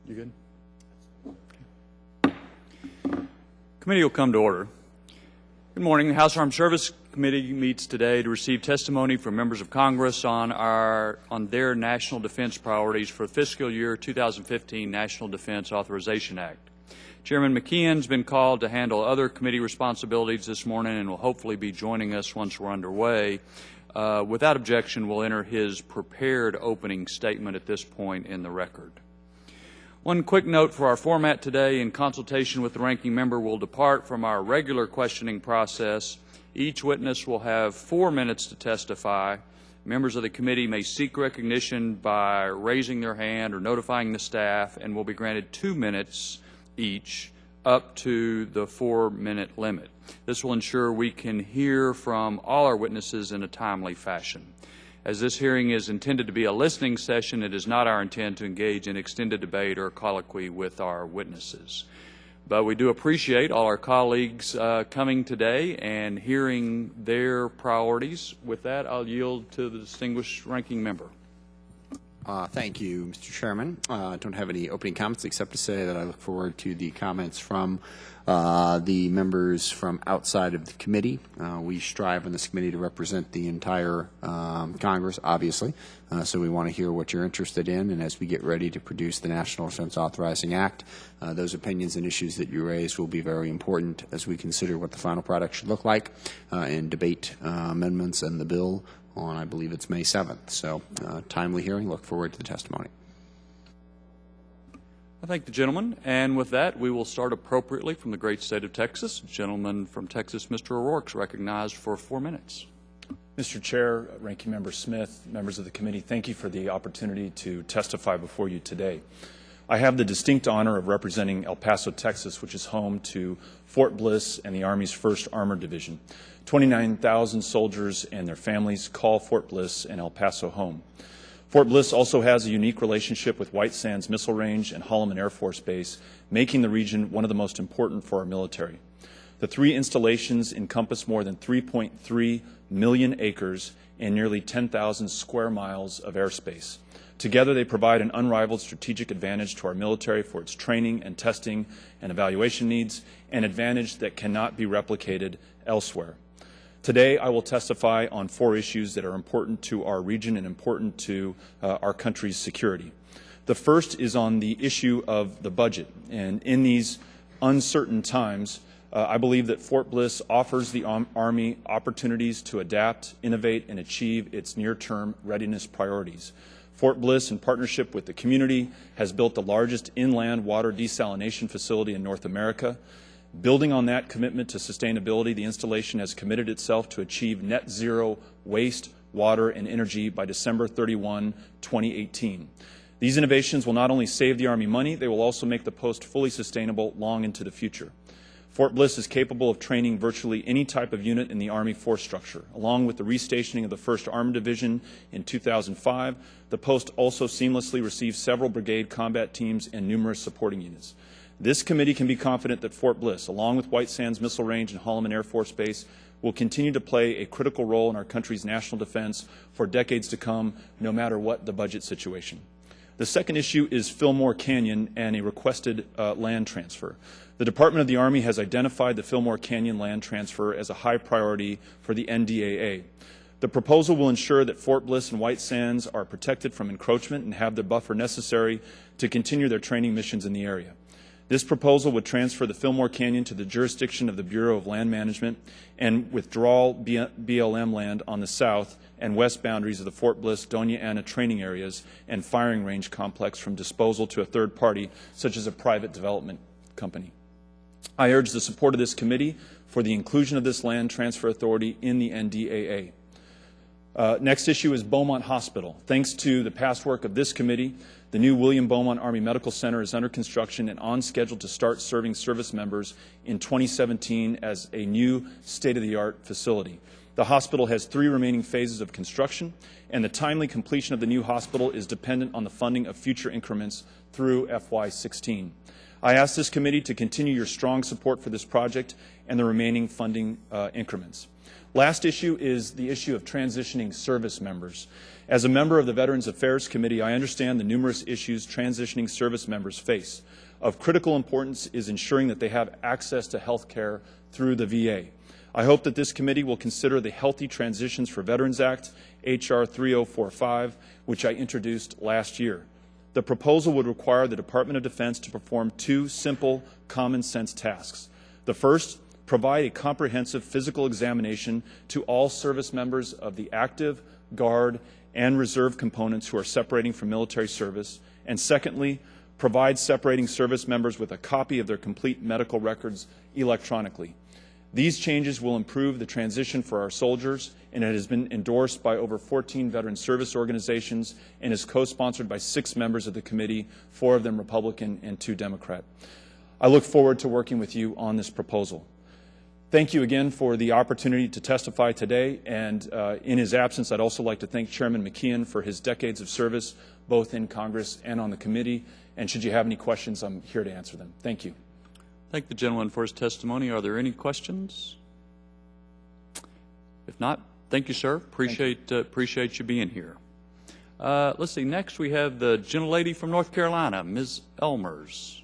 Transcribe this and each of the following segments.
You good? Committee will come to order. Good morning. The House Armed Services Committee meets today to receive testimony from members of Congress on their national defense priorities for the fiscal year 2015 National Defense Authorization Act. Chairman McKeon has been called to handle other committee responsibilities this morning and will hopefully be joining us once we're underway. Without objection, we'll enter his prepared opening statement at this point in the record. One quick note for our format today: in consultation with the ranking member, we'll depart from our regular questioning process. Each witness will have 4 minutes to testify. Members of the committee may seek recognition by raising their hand or notifying the staff, and will be granted 2 minutes each, up to the 4-minute limit. This will ensure we can hear from all our witnesses in a timely fashion. As this hearing is intended to be a listening session, it is not our intent to engage in extended debate or colloquy with our witnesses. But we do appreciate all our colleagues coming today and hearing their priorities. With that, I'll yield to the distinguished ranking member. Thank you, Mr. Chairman. I don't have any opening comments except to say that I look forward to the comments from the members from outside of the committee. We strive on this committee to represent the entire Congress, obviously, so we want to hear what you're interested in, and as we get ready to produce the National Defense Authorizing Act, those opinions and issues that you raise will be very important as we consider what the final product should look like and debate amendments and the bill on, I believe it's May 7th. So timely hearing. Look forward to the testimony. I thank the gentleman, and with that, we will start appropriately from the great state of Texas. Gentleman from Texas, Mr. O'Rourke, is recognized for 4 minutes. Mr. Chair, Ranking Member Smith, members of the committee, thank you for the opportunity to testify before you today. I have the distinct honor of representing El Paso, Texas, which is home to Fort Bliss and the Army's 1st Armored Division. 29,000 soldiers and their families call Fort Bliss and El Paso home. Fort Bliss also has a unique relationship with White Sands Missile Range and Holloman Air Force Base, making the region one of the most important for our military. The 3 installations encompass more than 3.3 million acres and nearly 10,000 square miles of airspace. Together, they provide an unrivaled strategic advantage to our military for its training and testing and evaluation needs, an advantage that cannot be replicated elsewhere. Today, I will testify on 4 issues that are important to our region and important to our country's security. The first is on the issue of the budget. And in these uncertain times, I believe that Fort Bliss offers the Army opportunities to adapt, innovate, and achieve its near-term readiness priorities. Fort Bliss, in partnership with the community, has built the largest inland water desalination facility in North America. Building on that commitment to sustainability, the installation has committed itself to achieve net zero waste, water, and energy by December 31, 2018. These innovations will not only save the Army money, they will also make the post fully sustainable long into the future. Fort Bliss is capable of training virtually any type of unit in the Army force structure. Along with the restationing of the 1st Armored Division in 2005, the post also seamlessly receives several brigade combat teams and numerous supporting units. This committee can be confident that Fort Bliss, along with White Sands Missile Range and Holloman Air Force Base, will continue to play a critical role in our country's national defense for decades to come, no matter what the budget situation. The second issue is Fillmore Canyon and a requested land transfer. The Department of the Army has identified the Fillmore Canyon land transfer as a high priority for the NDAA. The proposal will ensure that Fort Bliss and White Sands are protected from encroachment and have the buffer necessary to continue their training missions in the area. This proposal would transfer the Fillmore Canyon to the jurisdiction of the Bureau of Land Management and withdraw BLM land on the south and west boundaries of the Fort Bliss, Doña Ana training areas and firing range complex from disposal to a third party, such as a private development company. I urge the support of this committee for the inclusion of this land transfer authority in the NDAA. Next issue is Beaumont Hospital. Thanks to the past work of this committee, the new William Beaumont Army Medical Center is under construction and on schedule to start serving service members in 2017 as a new state-of-the-art facility. The hospital has 3 remaining phases of construction, and the timely completion of the new hospital is dependent on the funding of future increments through FY16. I ask this committee to continue your strong support for this project and the remaining funding increments. Last issue is the issue of transitioning service members. As a member of the Veterans Affairs Committee, I understand the numerous issues transitioning service members face. Of critical importance is ensuring that they have access to health care through the VA. I hope that this committee will consider the Healthy Transitions for Veterans Act, H.R. 3045, which I introduced last year. The proposal would require the Department of Defense to perform two simple, common-sense tasks. The first, provide a comprehensive physical examination to all service members of the active, Guard, and Reserve components who are separating from military service. And secondly, provide separating service members with a copy of their complete medical records electronically. These changes will improve the transition for our soldiers, and it has been endorsed by over 14 veteran service organizations and is co-sponsored by 6 members of the committee, 4 of them Republican and 2 Democrat. I look forward to working with you on this proposal. Thank you again for the opportunity to testify today, and in his absence, I'd also like to thank Chairman McKeon for his decades of service, both in Congress and on the committee, and should you have any questions, I'm here to answer them. Thank you. Thank the gentleman for his testimony. Are there any questions? If not, thank you, sir. Appreciate you being here. Let's see. Next, we have the gentlelady from North Carolina, Ms. Elmers.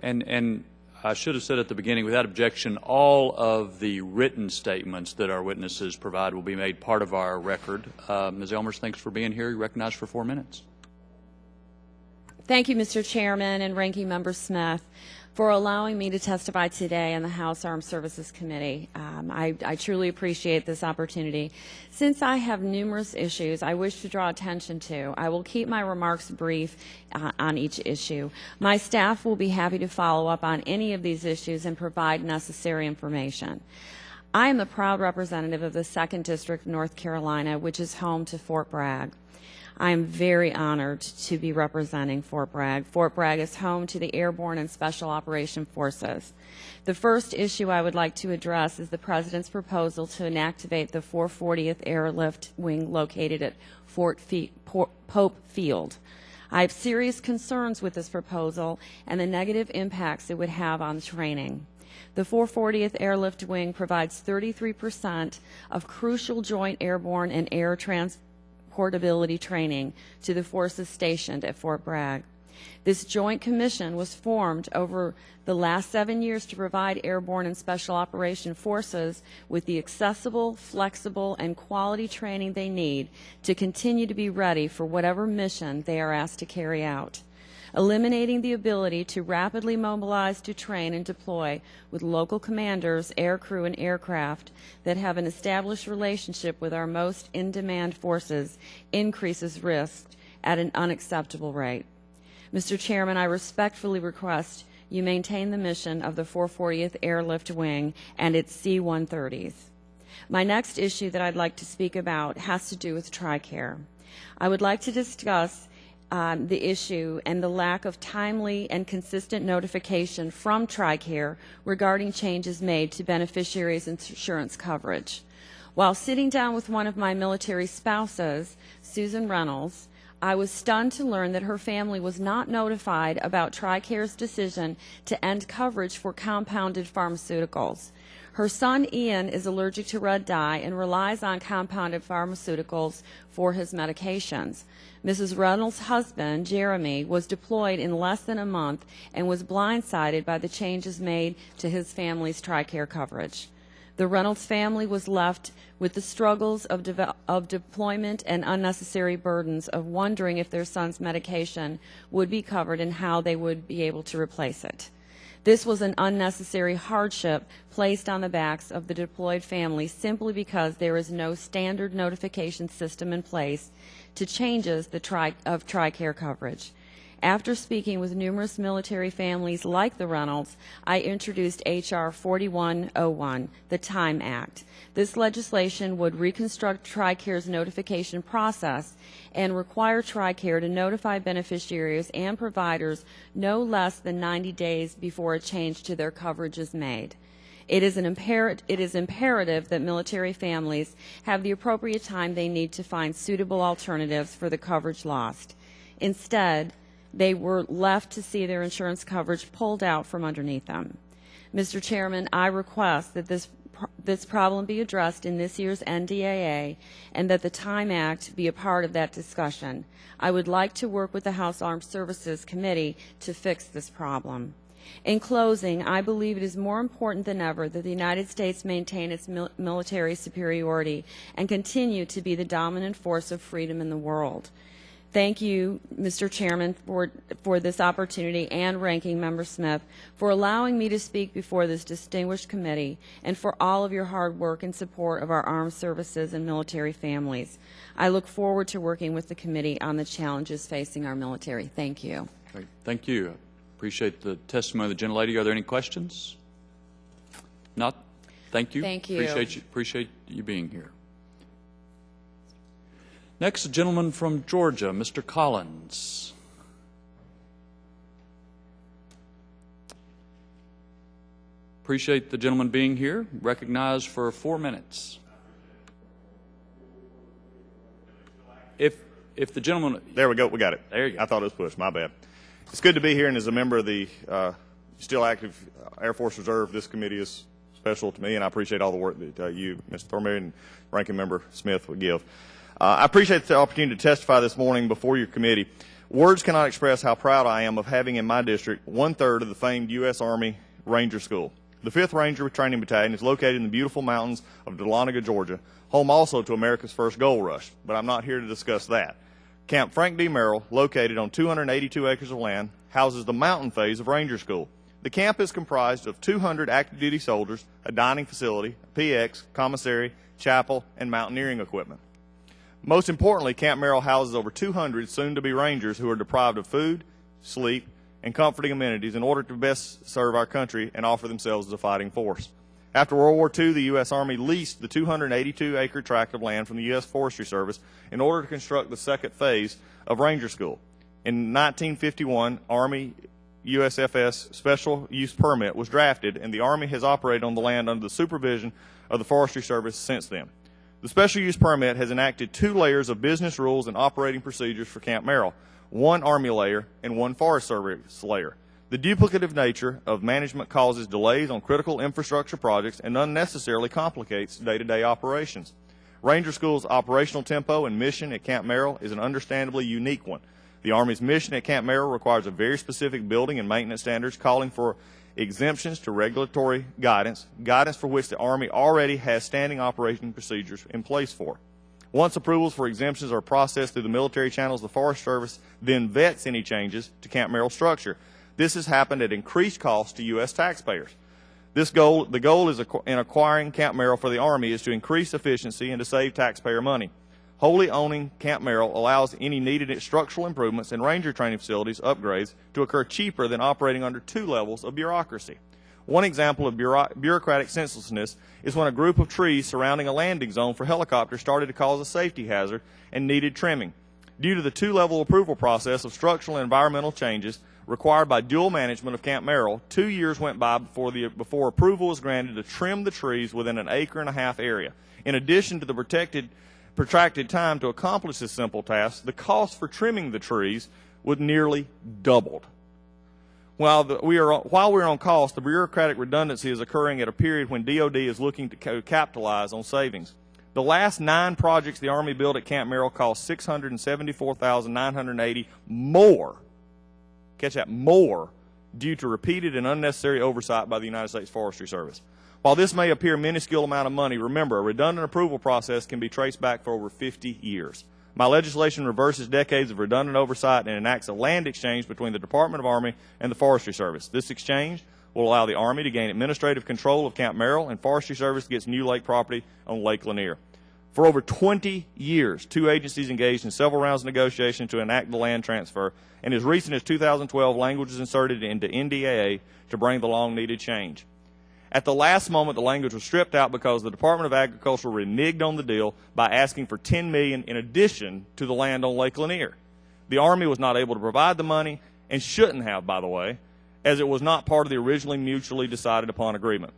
And I should have said at the beginning, without objection, all of the written statements that our witnesses provide will be made part of our record. Ms. Elmers, thanks for being here. You're recognized for 4 minutes. Thank you, Mr. Chairman and Ranking Member Smith, for allowing me to testify today in the House Armed Services Committee. I truly appreciate this opportunity. Since I have numerous issues I wish to draw attention to, I will keep my remarks brief on each issue. My staff will be happy to follow up on any of these issues and provide necessary information. I am the proud representative of the 2nd District of North Carolina, which is home to Fort Bragg. I am very honored to be representing Fort Bragg. Fort Bragg is home to the Airborne and Special Operation Forces. The first issue I would like to address is the President's proposal to inactivate the 440th Airlift Wing located at Pope Field. I have serious concerns with this proposal and the negative impacts it would have on training. The 440th Airlift Wing provides 33% of crucial joint airborne and air transportability training to the forces stationed at Fort Bragg. This joint commission was formed over the last 7 years to provide airborne and special operation forces with the accessible, flexible, and quality training they need to continue to be ready for whatever mission they are asked to carry out. Eliminating the ability to rapidly mobilize to train and deploy with local commanders, aircrew, and aircraft that have an established relationship with our most in-demand forces increases risk at an unacceptable rate. Mr. Chairman, I respectfully request you maintain the mission of the 440th Airlift Wing and its C-130s. My next issue that I'd like to speak about has to do with TRICARE. I would like to discuss the issue and the lack of timely and consistent notification from TRICARE regarding changes made to beneficiaries' insurance coverage. While sitting down with one of my military spouses, Susan Reynolds, I was stunned to learn that her family was not notified about TRICARE's decision to end coverage for compounded pharmaceuticals. Her son, Ian, is allergic to red dye and relies on compounded pharmaceuticals for his medications. Mrs. Reynolds' husband, Jeremy, was deployed in less than a month and was blindsided by the changes made to his family's TRICARE coverage. The Reynolds family was left with the struggles of deployment and unnecessary burdens of wondering if their son's medication would be covered and how they would be able to replace it. This was an unnecessary hardship placed on the backs of the deployed family simply because there is no standard notification system in place to changes of TRICARE coverage. After speaking with numerous military families like the Reynolds, I introduced H.R. 4101, the TIME Act. This legislation would reconstruct TRICARE's notification process and require TRICARE to notify beneficiaries and providers no less than 90 days before a change to their coverage is made. It is imperative that military families have the appropriate time they need to find suitable alternatives for the coverage lost. Instead, they were left to see their insurance coverage pulled out from underneath them. Mr. Chairman, I request that this problem be addressed in this year's NDAA and that the Time Act be a part of that discussion. I would like to work with the House Armed Services Committee to fix this problem. In closing, I believe it is more important than ever that the United States maintain its military superiority and continue to be the dominant force of freedom in the world. Thank you, Mr. Chairman, for this opportunity, and Ranking Member Smith, for allowing me to speak before this distinguished committee, and for all of your hard work and support of our armed services and military families. I look forward to working with the committee on the challenges facing our military. Thank you. Great. Thank you. Appreciate the testimony of the gentlelady. Are there any questions? Not? Thank you. Thank you. Appreciate you being here. Next, a gentleman from Georgia, Mr. Collins. Appreciate the gentleman being here. Recognized for 4 minutes. If the gentleman... There we go. We got it. There you go. I thought it was pushed. My bad. It's good to be here, and as a member of the still active Air Force Reserve, this committee is special to me, and I appreciate all the work that you, Mr. Thornberry, and Ranking Member Smith would give. I appreciate the opportunity to testify this morning before your committee. Words cannot express how proud I am of having in my district 1/3 of the famed U.S. Army Ranger School. The 5th Ranger Training Battalion is located in the beautiful mountains of Dahlonega, Georgia, home also to America's first gold rush, but I'm not here to discuss that. Camp Frank D. Merrill, located on 282 acres of land, houses the mountain phase of Ranger School. The camp is comprised of 200 active duty soldiers, a dining facility, a PX, commissary, chapel, and mountaineering equipment. Most importantly, Camp Merrill houses over 200 soon-to-be Rangers who are deprived of food, sleep, and comforting amenities in order to best serve our country and offer themselves as a fighting force. After World War II, the U.S. Army leased the 282-acre tract of land from the U.S. Forestry Service in order to construct the 2nd phase of Ranger School. In 1951, Army USFS Special Use Permit was drafted, and the Army has operated on the land under the supervision of the Forestry Service since then. The Special Use Permit has enacted 2 layers of business rules and operating procedures for Camp Merrill, 1 Army layer and 1 Forest Service layer. The duplicative nature of management causes delays on critical infrastructure projects and unnecessarily complicates day-to-day operations. Ranger School's operational tempo and mission at Camp Merrill is an understandably unique one. The Army's mission at Camp Merrill requires a very specific building and maintenance standards calling for exemptions to regulatory guidance for which the Army already has standing operating procedures in place for. Once approvals for exemptions are processed through the military channels, the Forest Service then vets any changes to Camp Merrill structure. This has happened at increased cost to U.S. taxpayers. The goal is in acquiring Camp Merrill for the Army is to increase efficiency and to save taxpayer money. Wholly owning Camp Merrill allows any needed structural improvements and Ranger training facilities upgrades to occur cheaper than operating under 2 levels of bureaucracy. One example of bureaucratic senselessness is when a group of trees surrounding a landing zone for helicopters started to cause a safety hazard and needed trimming. Due to the 2-level approval process of structural and environmental changes required by dual management of Camp Merrill, 2 years went by before approval was granted to trim the trees within an 1.5 acre area. In addition to the protracted time to accomplish this simple task, the cost for trimming the trees was nearly doubled. While we're on cost, the bureaucratic redundancy is occurring at a period when DOD is looking to capitalize on savings. The last 9 projects the Army built at Camp Merrill cost $674,980 more. Catch that, more, due to repeated and unnecessary oversight by the United States Forestry Service. While this may appear a minuscule amount of money, remember, a redundant approval process can be traced back for over 50 years. My legislation reverses decades of redundant oversight and enacts a land exchange between the Department of Army and the Forestry Service. This exchange will allow the Army to gain administrative control of Camp Merrill, and Forestry Service gets new lake property on Lake Lanier. For over 20 years, 2 agencies engaged in several rounds of negotiation to enact the land transfer, and as recent as 2012, language was inserted into NDAA to bring the long-needed change. At the last moment, the language was stripped out because the Department of Agriculture reneged on the deal by asking for $10 million in addition to the land on Lake Lanier. The Army was not able to provide the money, and shouldn't have, by the way, as it was not part of the originally mutually decided upon agreement.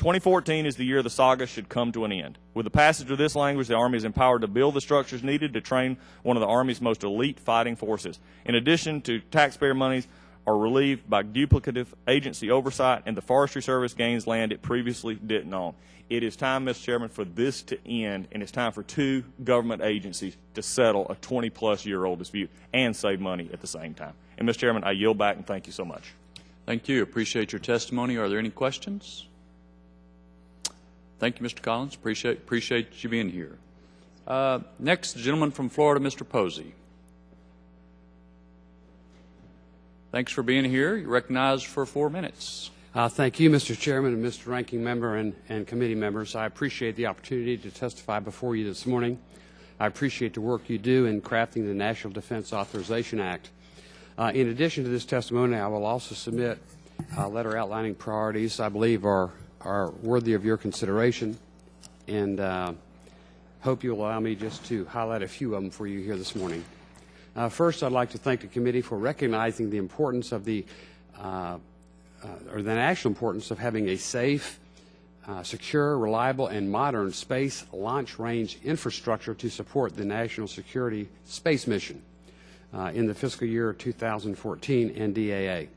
2014 is the year the saga should come to an end. With the passage of this language, the Army is empowered to build the structures needed to train one of the Army's most elite fighting forces. In addition to taxpayer monies are relieved by duplicative agency oversight, and the Forestry Service gains land it previously didn't own. It is time, Mr. Chairman, for this to end, and it's time for two government agencies to settle a 20-plus-year-old dispute and save money at the same time. And, Mr. Chairman, I yield back and thank you so much. Thank you. Appreciate your testimony. Are there any questions? Thank you, Mr. Collins. Appreciate you being here. Next, the gentleman from Florida, Mr. Posey. Thanks for being here. You're recognized for 4 minutes. Thank you, Mr. Chairman and Mr. Ranking Member and committee members. I appreciate the opportunity to testify before you this morning. I appreciate the work you do in crafting the National Defense Authorization Act. In addition to this testimony, I will also submit a letter outlining priorities I believe are worthy of your consideration, and hope you'll allow me just to highlight a few of them for you here this morning. First, I'd like to thank the committee for recognizing the importance of the national importance of having a safe, secure, reliable, and modern space launch range infrastructure to support the national security space mission in the fiscal year 2014 NDAA.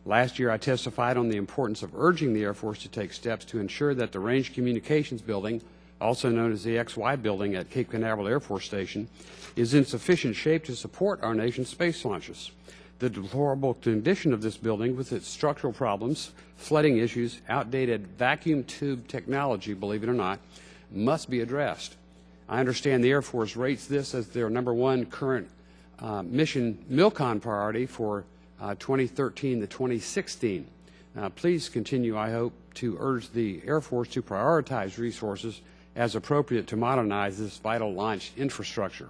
Last year, I testified on the importance of urging the Air Force to take steps to ensure that the Range Communications Building, also known as the XY Building at Cape Canaveral Air Force Station, is in sufficient shape to support our nation's space launches. The deplorable condition of this building, with its structural problems, flooding issues, outdated vacuum tube technology, believe it or not, must be addressed. I understand the Air Force rates this as their #1 current mission MILCON priority for 2013 to 2016. Please continue, I hope, to urge the Air Force to prioritize resources as appropriate to modernize this vital launch infrastructure.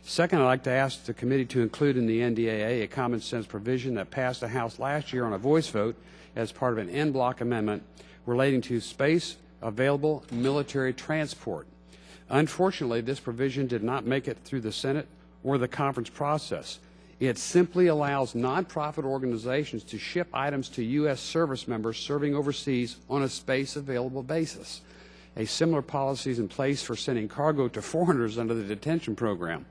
Second, I'd like to ask the committee to include in the NDAA a common sense provision that passed the House last year on a voice vote as part of an en bloc amendment relating to space available military transport. Unfortunately, this provision did not make it through the Senate or the conference process. It simply allows nonprofit organizations to ship items to U.S. service members serving overseas on a space available basis. A similar policy is in place for sending cargo to foreigners under the detention program.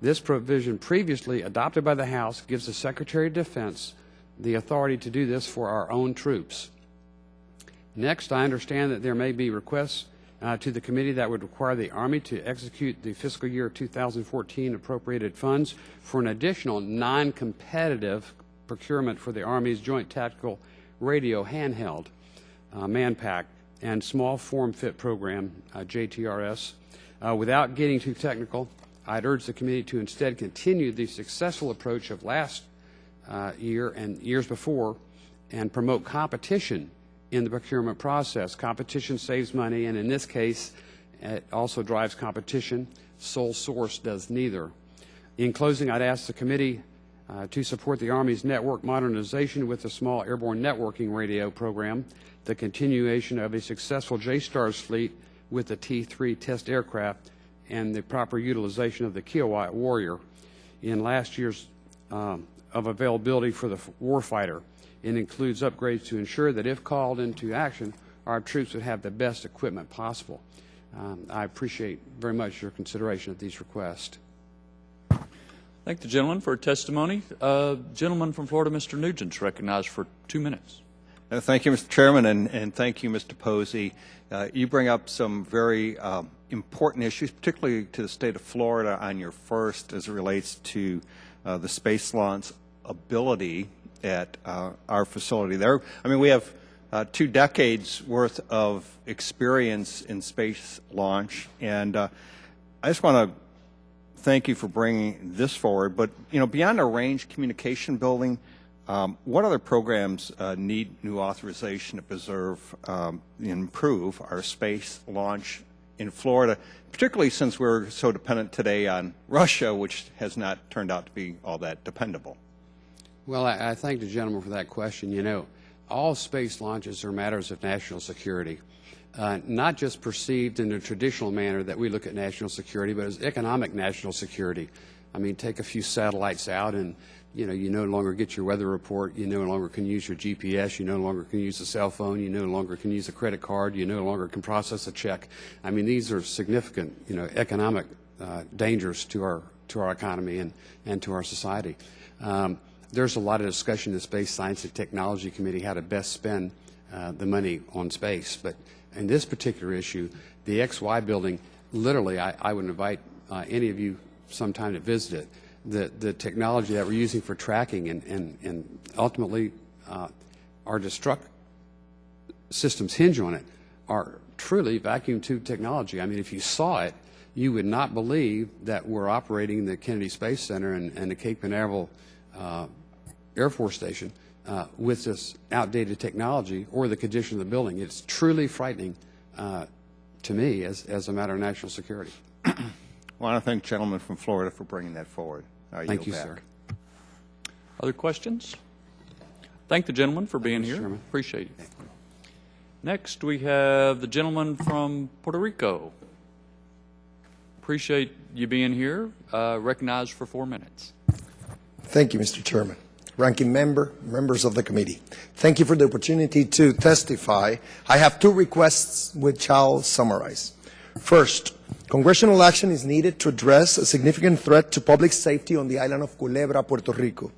This provision, previously adopted by the House, gives the Secretary of Defense the authority to do this for our own troops. Next, I understand that there may be requests to the committee that would require the Army to execute the fiscal year 2014 appropriated funds for an additional non-competitive procurement for the Army's Joint Tactical Radio Handheld, Manpack, and Small Form Fit Program, JTRS. Without getting too technical, I'd urge the committee to instead continue the successful approach of last year and years before and promote competition in the procurement process. Competition saves money, and in this case, it also drives competition. Sole source does neither. In closing, I'd ask the committee to support the Army's network modernization with the Small Airborne Networking Radio program, the continuation of a successful JSTARS fleet with the T-3 test aircraft, and the proper utilization of the Kiowa Warrior in last year's of availability for the warfighter. It includes upgrades to ensure that if called into action, our troops would have the best equipment possible. I appreciate very much your consideration of these requests. Thank the gentleman for testimony. Gentleman from Florida, Mr. Nugent, is recognized for 2 minutes. Thank you, Mr. Chairman, and thank you, Mr. Posey. You bring up some very important issues, particularly to the state of Florida on your first as it relates to the space launch ability at our facility there. I mean, we have 2 decades worth of experience in space launch, and I just want to thank you for bringing this forward. But, you know, beyond a range communication building, what other programs need new authorization to preserve and improve our space launch in Florida, particularly since we're so dependent today on Russia, which has not turned out to be all that dependable? Well, I thank the gentleman for that question. You know, all space launches are matters of national security, not just perceived in the traditional manner that we look at national security, but as economic national security. I mean, take a few satellites out and you no longer get your weather report, you no longer can use your GPS, you no longer can use a cell phone, you no longer can use a credit card, you no longer can process a check. I mean, these are significant, economic dangers to our economy and to our society. There's a lot of discussion in the Space Science and Technology Committee how to best spend the money on space. But in this particular issue, the XY building, literally, I would invite any of you sometime to visit it. The technology that we're using for tracking and ultimately our destruct systems hinge on it are truly vacuum tube technology. I mean, if you saw it, you would not believe that we're operating the Kennedy Space Center and the Cape Canaveral Air Force Station with this outdated technology or the condition of the building. It's truly frightening to me as a matter of national security. Well, I want to thank the gentleman from Florida for bringing that forward. Thank you, sir. Other questions? Thank the gentleman for being here. Chairman. Appreciate it. Next, we have the gentleman from Puerto Rico. Appreciate you being here. Recognized for 4 minutes. Thank you, Mr. Chairman. Ranking member, members of the committee, thank you for the opportunity to testify. I have 2 requests which I'll summarize. First, congressional action is needed to address a significant threat to public safety on the island of Culebra, Puerto Rico,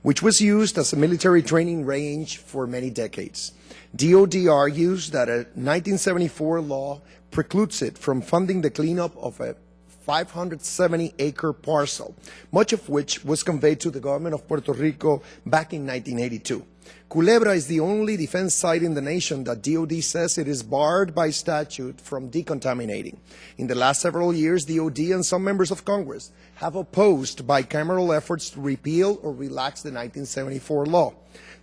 which was used as a military training range for many decades. DOD argues that a 1974 law precludes it from funding the cleanup of a 570-acre parcel, much of which was conveyed to the government of Puerto Rico back in 1982. Culebra is the only defense site in the nation that DOD says it is barred by statute from decontaminating. In the last several years, DOD and some members of Congress have opposed bicameral efforts to repeal or relax the 1974 law.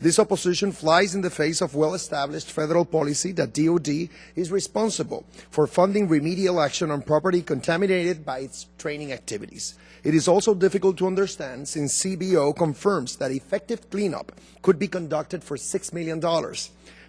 This opposition flies in the face of well-established federal policy that DOD is responsible for funding remedial action on property contaminated by its training activities. It is also difficult to understand since CBO confirms that effective cleanup could be conducted for $6 million.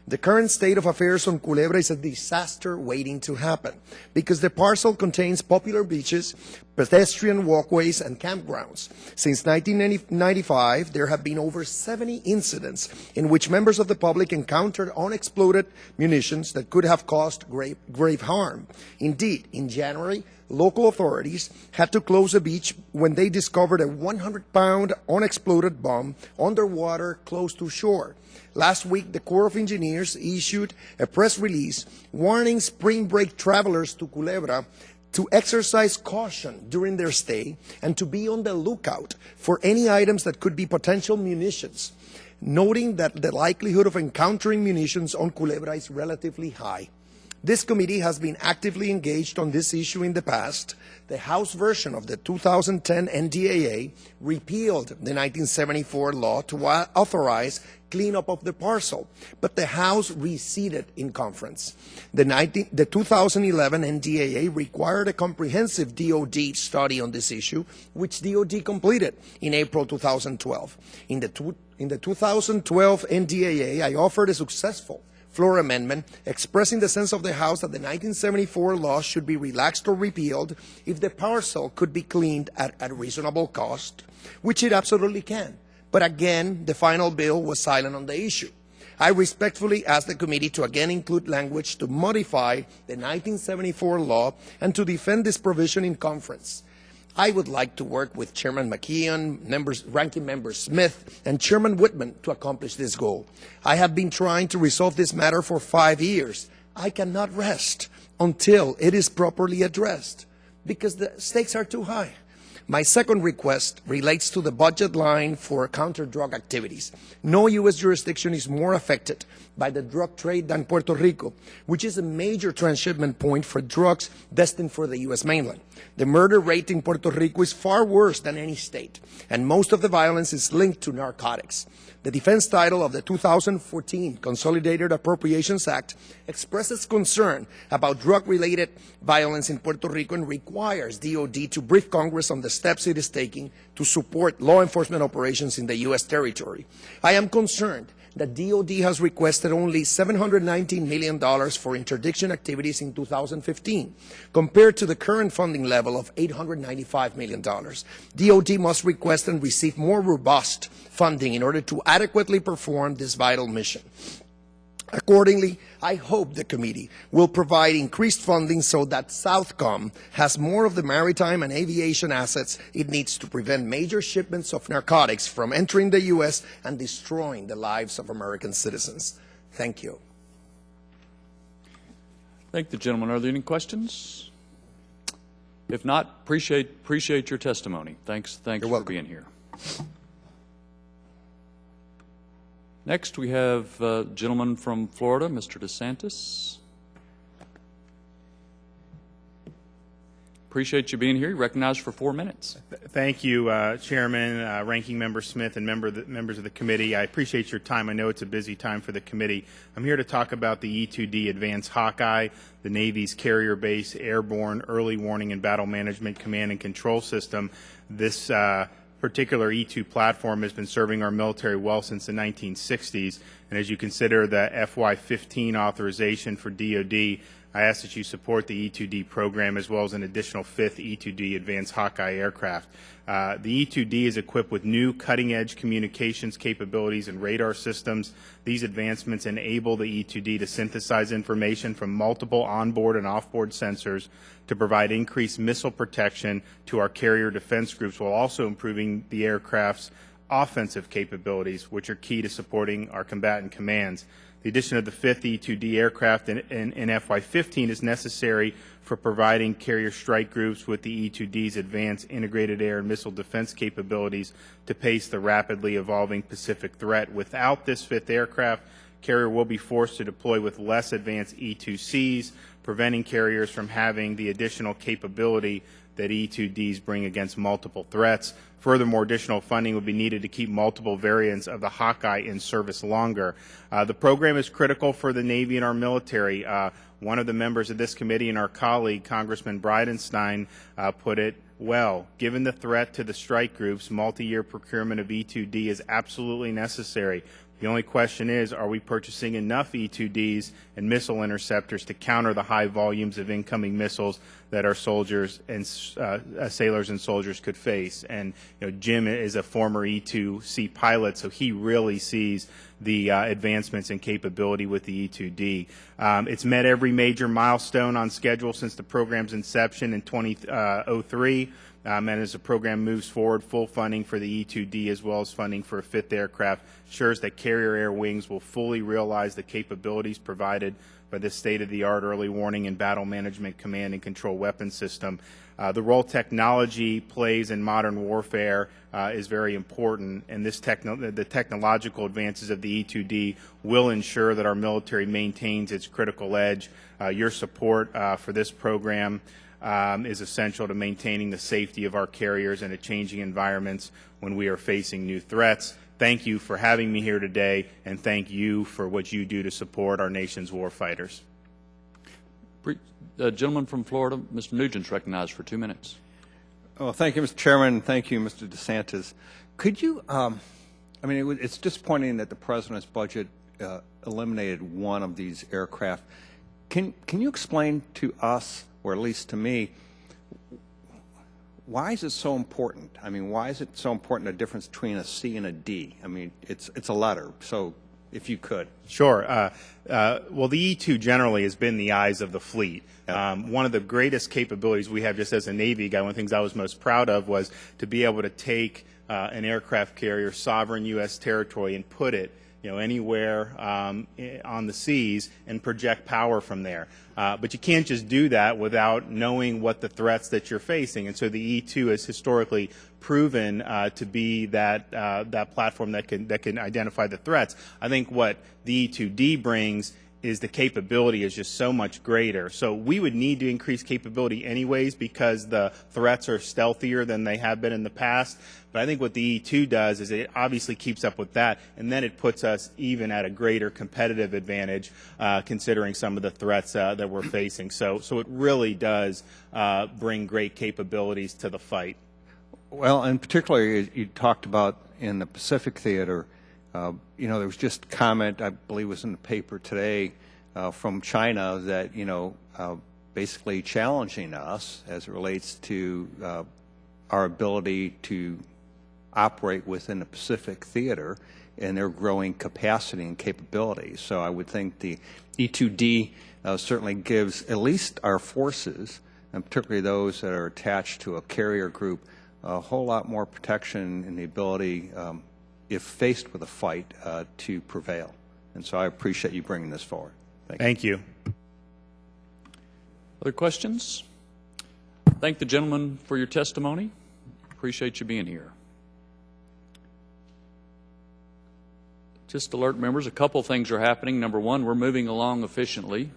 The current state of affairs on Culebra is a disaster waiting to happen because the parcel contains popular beaches, pedestrian walkways, and campgrounds. Since 1995, there have been over 70 incidents in which members of the public encountered unexploded munitions that could have caused grave harm. Indeed, in January, local authorities had to close a beach when they discovered a 100-pound unexploded bomb underwater close to shore. Last week, the Corps of Engineers issued a press release warning spring break travelers to Culebra to exercise caution during their stay and to be on the lookout for any items that could be potential munitions, noting that the likelihood of encountering munitions on Culebra is relatively high. This committee has been actively engaged on this issue in the past. The House version of the 2010 NDAA repealed the 1974 law to authorize cleanup of the parcel, but the House receded in conference. The 2011 NDAA required a comprehensive DOD study on this issue, which DOD completed in April 2012. In the 2012 NDAA, I offered a successful floor amendment expressing the sense of the House that the 1974 law should be relaxed or repealed if the parcel could be cleaned at a reasonable cost, which it absolutely can. But again, the final bill was silent on the issue. I respectfully ask the committee to again include language to modify the 1974 law and to defend this provision in conference. I would like to work with Chairman McKeon, Ranking Member Smith, and Chairman Whitman to accomplish this goal. I have been trying to resolve this matter for 5 years. I cannot rest until it is properly addressed because the stakes are too high. My second request relates to the budget line for counter-drug activities. No U.S. jurisdiction is more affected by the drug trade than Puerto Rico, which is a major transshipment point for drugs destined for the U.S. mainland. The murder rate in Puerto Rico is far worse than any state, and most of the violence is linked to narcotics. The defense title of the 2014 Consolidated Appropriations Act expresses concern about drug-related violence in Puerto Rico and requires DOD to brief Congress on the steps it is taking to support law enforcement operations in the U.S. territory. I am concerned the DoD has requested only $719 million for interdiction activities in 2015, compared to the current funding level of $895 million. DoD must request and receive more robust funding in order to adequately perform this vital mission. Accordingly, I hope the committee will provide increased funding so that Southcom has more of the maritime and aviation assets it needs to prevent major shipments of narcotics from entering the U.S. and destroying the lives of American citizens. Thank you. Thank the gentleman. Are there any questions? If not, appreciate your testimony. Thanks for being here. Next, we have a gentleman from Florida, Mr. DeSantis. Appreciate you being here. You're recognized for 4 minutes. Thank you, Chairman, Ranking Member Smith, and members of the committee. I appreciate your time. I know it's a busy time for the committee. I'm here to talk about the E-2D Advanced Hawkeye, the Navy's carrier-based airborne early warning and battle management command and control system. This particular E-2 platform has been serving our military well since the 1960s, and as you consider the FY15 authorization for DoD, I ask that you support the E-2D program as well as an additional 5th E-2D Advanced Hawkeye aircraft. The E-2D is equipped with new cutting-edge communications capabilities and radar systems. These advancements enable the E-2D to synthesize information from multiple onboard and offboard sensors to provide increased missile protection to our carrier defense groups while also improving the aircraft's offensive capabilities, which are key to supporting our combatant commands. The addition of the 5th E-2D aircraft in FY15 is necessary for providing carrier strike groups with the E-2D's advanced integrated air and missile defense capabilities to face the rapidly evolving Pacific threat. Without this 5th aircraft, carrier will be forced to deploy with less advanced E-2Cs, preventing carriers from having the additional capability that E-2Ds bring against multiple threats. Furthermore, additional funding would be needed to keep multiple variants of the Hawkeye in service longer. The program is critical for the Navy and our military. One of the members of this committee and our colleague, Congressman Bridenstine, put it well. Given the threat to the strike groups, multi-year procurement of E-2D is absolutely necessary. The only question is, are we purchasing enough E-2Ds and missile interceptors to counter the high volumes of incoming missiles that our soldiers and sailors and soldiers could face? And Jim is a former E-2C pilot, so he really sees the advancements in capability with the E-2D. It's met every major milestone on schedule since the program's inception in 2003. And as the program moves forward, full funding for the E-2D as well as funding for a 5th aircraft ensures that carrier air wings will fully realize the capabilities provided by this state-of-the-art early warning and battle management command and control weapon system. The role technology plays in modern warfare is very important, and the technological advances of the E-2D will ensure that our military maintains its critical edge. Your support for this program is essential to maintaining the safety of our carriers in a changing environments when we are facing new threats. Thank you for having me here today, and thank you for what you do to support our nation's warfighters. Gentleman from Florida, Mr. Nugent's recognized for 2 minutes. Well, thank you, Mr. Chairman. Thank you, Mr. DeSantis. Could you, it's disappointing that the President's budget eliminated one of these aircraft. Can you explain to us, or at least to me, why is it so important? I mean, why is it so important, the difference between a C and a D? I mean, it's a letter, so if you could. Sure. Well, the E-2 generally has been the eyes of the fleet. One of the greatest capabilities we have just as a Navy guy, one of the things I was most proud of was to be able to take an aircraft carrier, sovereign U.S. territory, and put it anywhere on the seas and project power from there. But you can't just do that without knowing what the threats that you're facing. And so the E-2 has historically proven to be that platform that can identify the threats. I think what the E-2D brings is the capability is just so much greater. So we would need to increase capability anyways because the threats are stealthier than they have been in the past. But I think what the E-2 does is it obviously keeps up with that, and then it puts us even at a greater competitive advantage considering some of the threats that we're facing. So it really does bring great capabilities to the fight. Well, and particularly you talked about in the Pacific theater, There was just comment, I believe it was in the paper today, from China that, basically challenging us as it relates to our ability to operate within the Pacific theater and their growing capacity and capability. So I would think the E2D certainly gives at least our forces, and particularly those that are attached to a carrier group, a whole lot more protection and the ability, if faced with a fight, to prevail. And so I appreciate you bringing this forward. Thank you. Other questions? Thank the gentleman for your testimony. Appreciate you being here. Just alert members, a couple things are happening. Number one, we're moving along efficiently.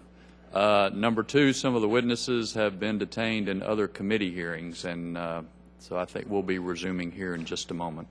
Number two, some of the witnesses have been detained in other committee hearings, and so I think we'll be resuming here in just a moment.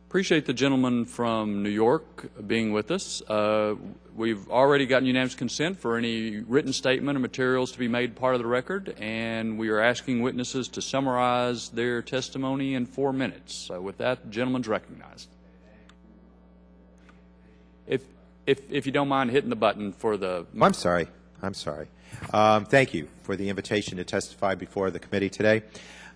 Appreciate the gentleman from New York being with us. We've already gotten unanimous consent for any written statement or materials to be made part of the record, and we are asking witnesses to summarize their testimony in 4 minutes. So with that, the gentleman's recognized. If you don't mind hitting the button for the... I'm sorry. Thank you for the invitation to testify before the committee today.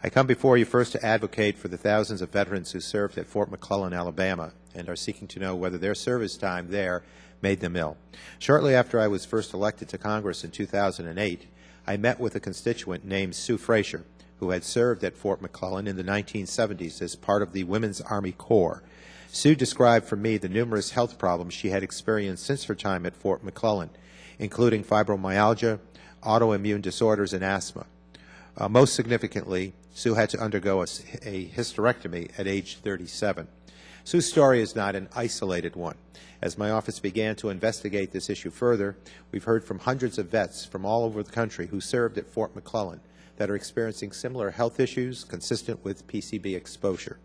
I come before you first to advocate for the thousands of veterans who served at Fort McClellan, Alabama, and are seeking to know whether their service time there made them ill. Shortly after I was first elected to Congress in 2008, I met with a constituent named Sue Frazier, who had served at Fort McClellan in the 1970s as part of the Women's Army Corps. Sue described for me the numerous health problems she had experienced since her time at Fort McClellan, including fibromyalgia, autoimmune disorders, and asthma. Most significantly, Sue had to undergo a hysterectomy at age 37. Sue's story is not an isolated one. As my office began to investigate this issue further, we've heard from hundreds of vets from all over the country who served at Fort McClellan that are experiencing similar health issues consistent with PCB exposure.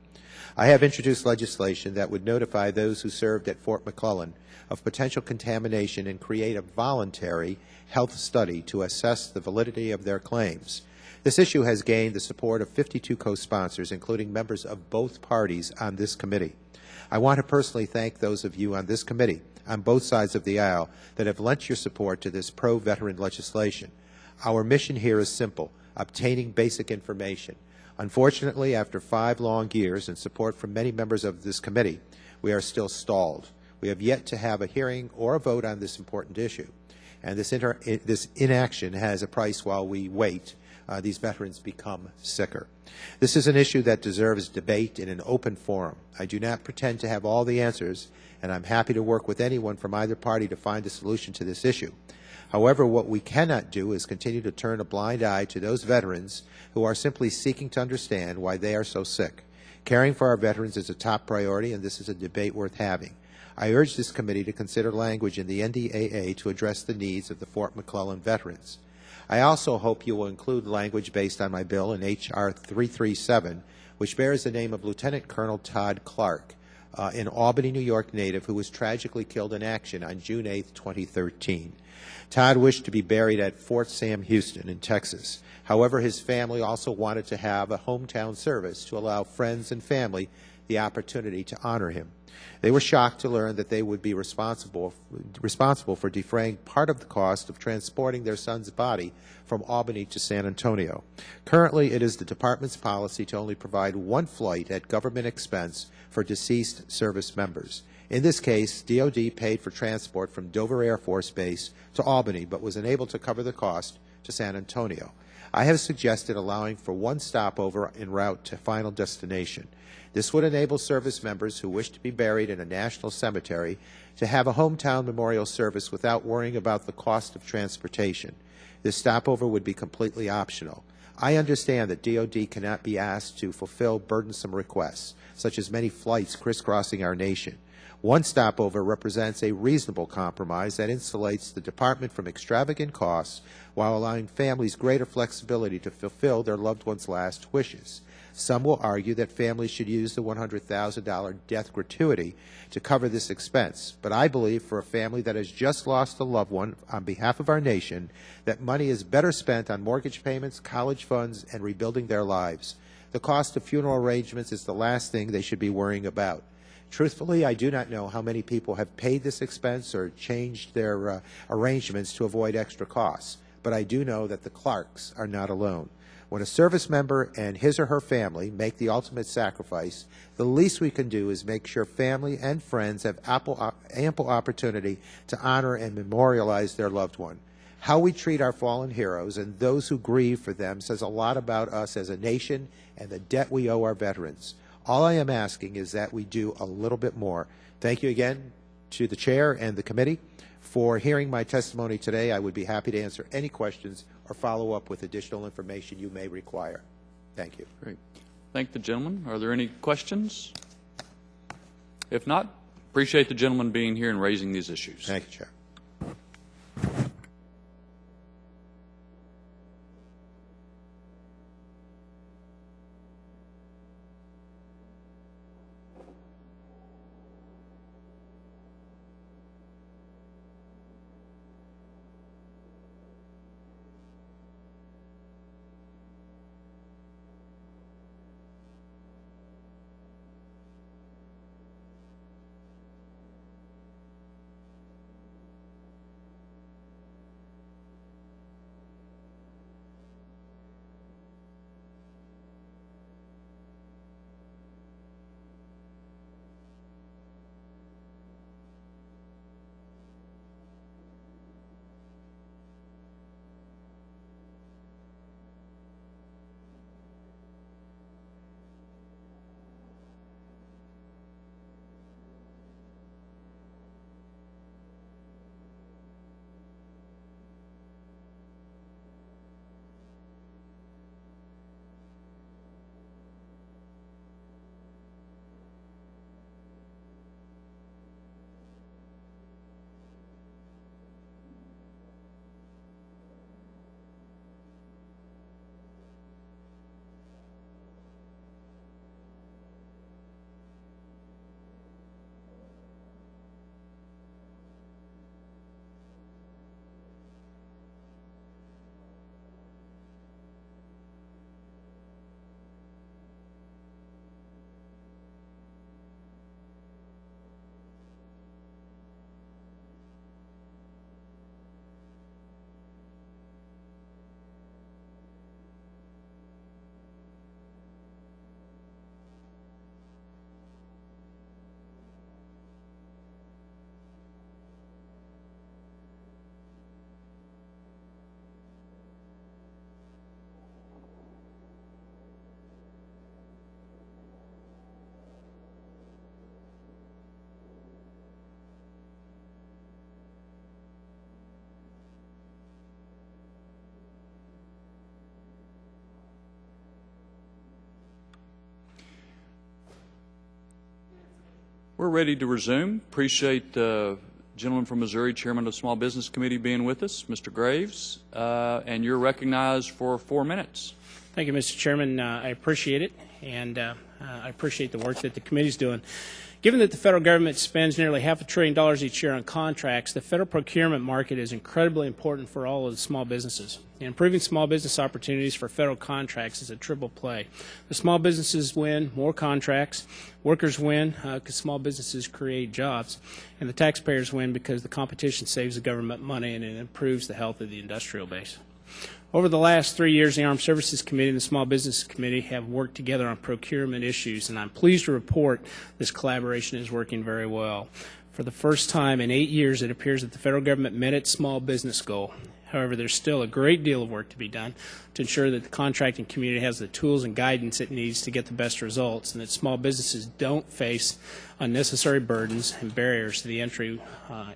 I have introduced legislation that would notify those who served at Fort McClellan of potential contamination and create a voluntary health study to assess the validity of their claims. This issue has gained the support of 52 co-sponsors, including members of both parties on this committee. I want to personally thank those of you on this committee, on both sides of the aisle, that have lent your support to this pro-veteran legislation. Our mission here is simple: obtaining basic information. Unfortunately, after 5 long years and support from many members of this committee, we are still stalled. We have yet to have a hearing or a vote on this important issue. And this inaction has a price while we wait. These veterans become sicker. This is an issue that deserves debate in an open forum. I do not pretend to have all the answers, and I'm happy to work with anyone from either party to find a solution to this issue. However, what we cannot do is continue to turn a blind eye to those veterans who are simply seeking to understand why they are so sick. Caring for our veterans is a top priority, and this is a debate worth having. I urge this committee to consider language in the NDAA to address the needs of the Fort McClellan veterans. I also hope you will include language based on my bill in H.R. 337, which bears the name of Lieutenant Colonel Todd Clark, an Albany, New York native who was tragically killed in action on June 8, 2013. Todd wished to be buried at Fort Sam Houston in Texas. However, his family also wanted to have a hometown service to allow friends and family the opportunity to honor him. They were shocked to learn that they would be responsible for defraying part of the cost of transporting their son's body from Albany to San Antonio. Currently, it is the department's policy to only provide one flight at government expense for deceased service members. In this case, DoD paid for transport from Dover Air Force Base to Albany, but was unable to cover the cost to San Antonio. I have suggested allowing for one stopover en route to final destination. This would enable service members who wish to be buried in a national cemetery to have a hometown memorial service without worrying about the cost of transportation. This stopover would be completely optional. I understand that DoD cannot be asked to fulfill burdensome requests, such as many flights crisscrossing our nation. One stopover represents a reasonable compromise that insulates the department from extravagant costs while allowing families greater flexibility to fulfill their loved ones' last wishes. Some will argue that families should use the $100,000 death gratuity to cover this expense, but I believe for a family that has just lost a loved one on behalf of our nation, that money is better spent on mortgage payments, college funds, and rebuilding their lives. The cost of funeral arrangements is the last thing they should be worrying about. Truthfully, I do not know how many people have paid this expense or changed their arrangements to avoid extra costs, but I do know that the Clarks are not alone. When a service member and his or her family make the ultimate sacrifice, the least we can do is make sure family and friends have ample opportunity to honor and memorialize their loved one. How we treat our fallen heroes and those who grieve for them says a lot about us as a nation and the debt we owe our veterans. All I am asking is that we do a little bit more. Thank you again to the chair and the committee for hearing my testimony today. I would be happy to answer any questions or follow up with additional information you may require. Thank you. Great. Thank the gentleman. Are there any questions? If not, appreciate the gentleman being here and raising these issues. Thank you, Chair. We're ready to resume. Appreciate the gentleman from Missouri, Chairman of the Small Business Committee, being with us, Mr. Graves, and you're recognized for 4 minutes. Thank you, Mr. Chairman. I appreciate it, and I appreciate the work that the committee is doing. Given that the federal government spends nearly $500 billion each year on contracts, the federal procurement market is incredibly important for all of the small businesses. Improving small business opportunities for federal contracts is a triple play. The small businesses win more contracts, workers win because small businesses create jobs, and the taxpayers win because the competition saves the government money and it improves the health of the industrial base. Over the last 3 years, the Armed Services Committee and the Small Business Committee have worked together on procurement issues, and I'm pleased to report this collaboration is working very well. For the first time in 8 years, it appears that the federal government met its small business goal. However, there's still a great deal of work to be done to ensure that the contracting community has the tools and guidance it needs to get the best results, and that small businesses don't face unnecessary burdens and barriers to the entry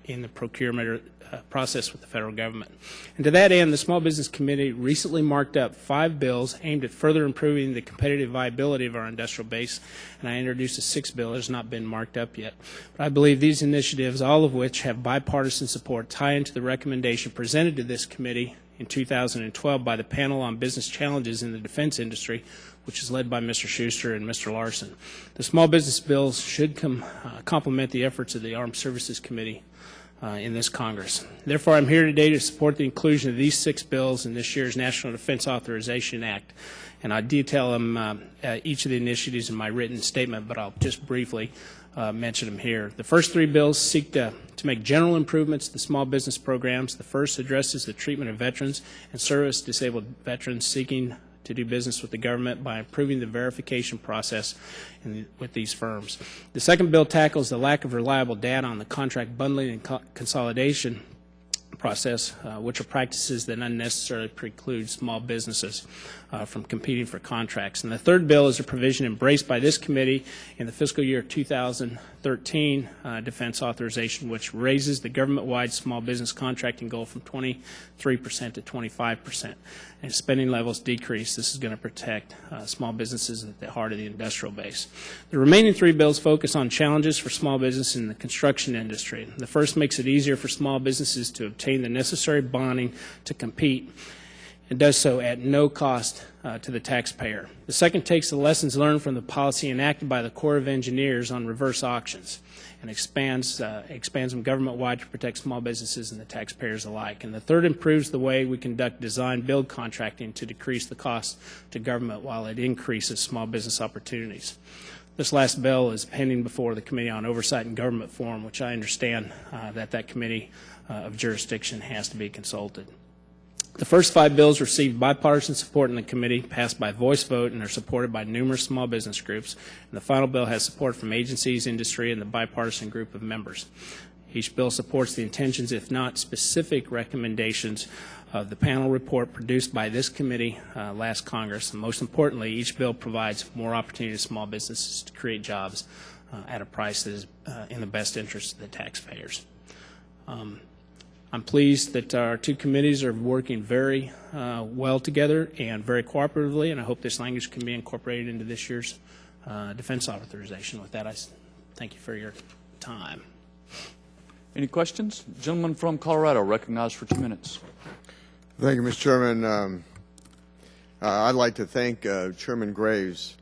in the procurement process with the federal government. And to that end, the Small Business Committee recently marked up 5 bills aimed at further improving the competitive viability of our industrial base, and I introduced a 6th bill that has not been marked up yet. But I believe these initiatives, all of which have bipartisan support, tie into the recommendation presented to this committee in 2012 by the Panel on Business Challenges in the Defense Industry, which is led by Mr. Schuster and Mr. Larson. The small business bills should complement the efforts of the Armed Services Committee in this Congress. Therefore, I'm here today to support the inclusion of these 6 bills in this year's National Defense Authorization Act. And I detail them, each of the initiatives in my written statement, but I'll just briefly mention them here. The first 3 bills seek to make general improvements to the small business programs. The first addresses the treatment of veterans and service-disabled veterans seeking to do business with the government by improving the verification process with these firms. The second bill tackles the lack of reliable data on the contract bundling and consolidation process, which are practices that unnecessarily preclude small businesses from competing for contracts. And the third bill is a provision embraced by this committee in the fiscal year 2013 defense authorization, which raises the government-wide small business contracting goal from 23% to 25%. And as spending levels decrease, this is going to protect small businesses at the heart of the industrial base. The remaining 3 bills focus on challenges for small business in the construction industry. The first makes it easier for small businesses to obtain the necessary bonding to compete, and does so at no cost to the taxpayer. The second takes the lessons learned from the policy enacted by the Corps of Engineers on reverse auctions and expands them government-wide to protect small businesses and the taxpayers alike. And the third improves the way we conduct design-build contracting to decrease the cost to government while it increases small business opportunities. This last bill is pending before the Committee on Oversight and Government Reform, which I understand that committee of jurisdiction has to be consulted. The first 5 bills received bipartisan support in the committee, passed by voice vote, and are supported by numerous small business groups. And the final bill has support from agencies, industry, and the bipartisan group of members. Each bill supports the intentions, if not specific recommendations, of the panel report produced by this committee last Congress. And most importantly, each bill provides more opportunity to small businesses to create jobs at a price that is in the best interest of the taxpayers. I'm pleased that our 2 committees are working very well together and very cooperatively, and I hope this language can be incorporated into this year's defense authorization. With that, I thank you for your time. Any questions? Gentleman from Colorado, recognized for 2 minutes. Thank you, Mr. Chairman. I'd like to thank Chairman Graves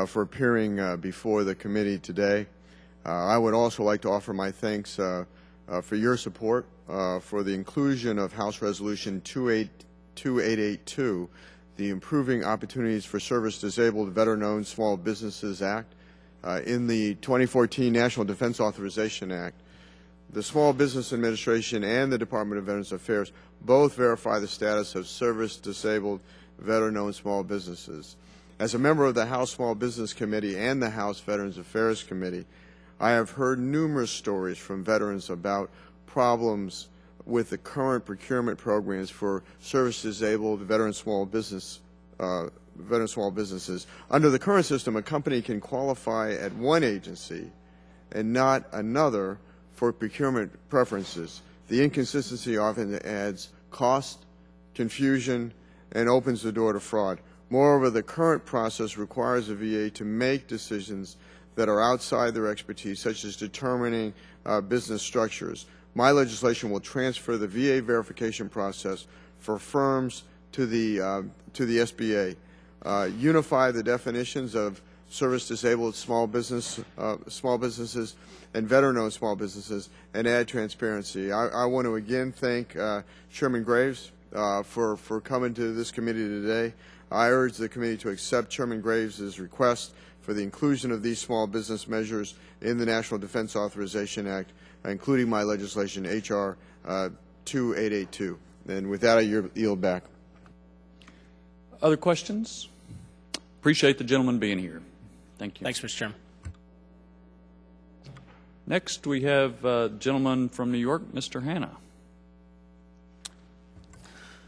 for appearing before the committee today. I would also like to offer my thanks for your support for the inclusion of House Resolution 2882, the Improving Opportunities for Service-Disabled Veteran-Owned Small Businesses Act, in the 2014 National Defense Authorization Act. The Small Business Administration and the Department of Veterans Affairs both verify the status of service-disabled veteran-owned small businesses. As a member of the House Small Business Committee and the House Veterans Affairs Committee, I have heard numerous stories from veterans about problems with the current procurement programs for service-disabled veteran small businesses. Under the current system, a company can qualify at one agency and not another for procurement preferences. The inconsistency often adds cost, confusion, and opens the door to fraud. Moreover, the current process requires a VA to make decisions that are outside their expertise, such as determining business structures. My legislation will transfer the VA verification process for firms to the SBA, unify the definitions of service-disabled small businesses and veteran-owned small businesses, and add transparency. I want to again thank Chairman Graves for coming to this committee today. I urge the committee to accept Chairman Graves' request for the inclusion of these small business measures in the National Defense Authorization Act, including my legislation, H.R. 2882. And with that, I yield back. Other questions? Appreciate the gentleman being here. Thank you. Thanks, Mr. Chairman. Next, we have a gentleman from New York, Mr. Hanna.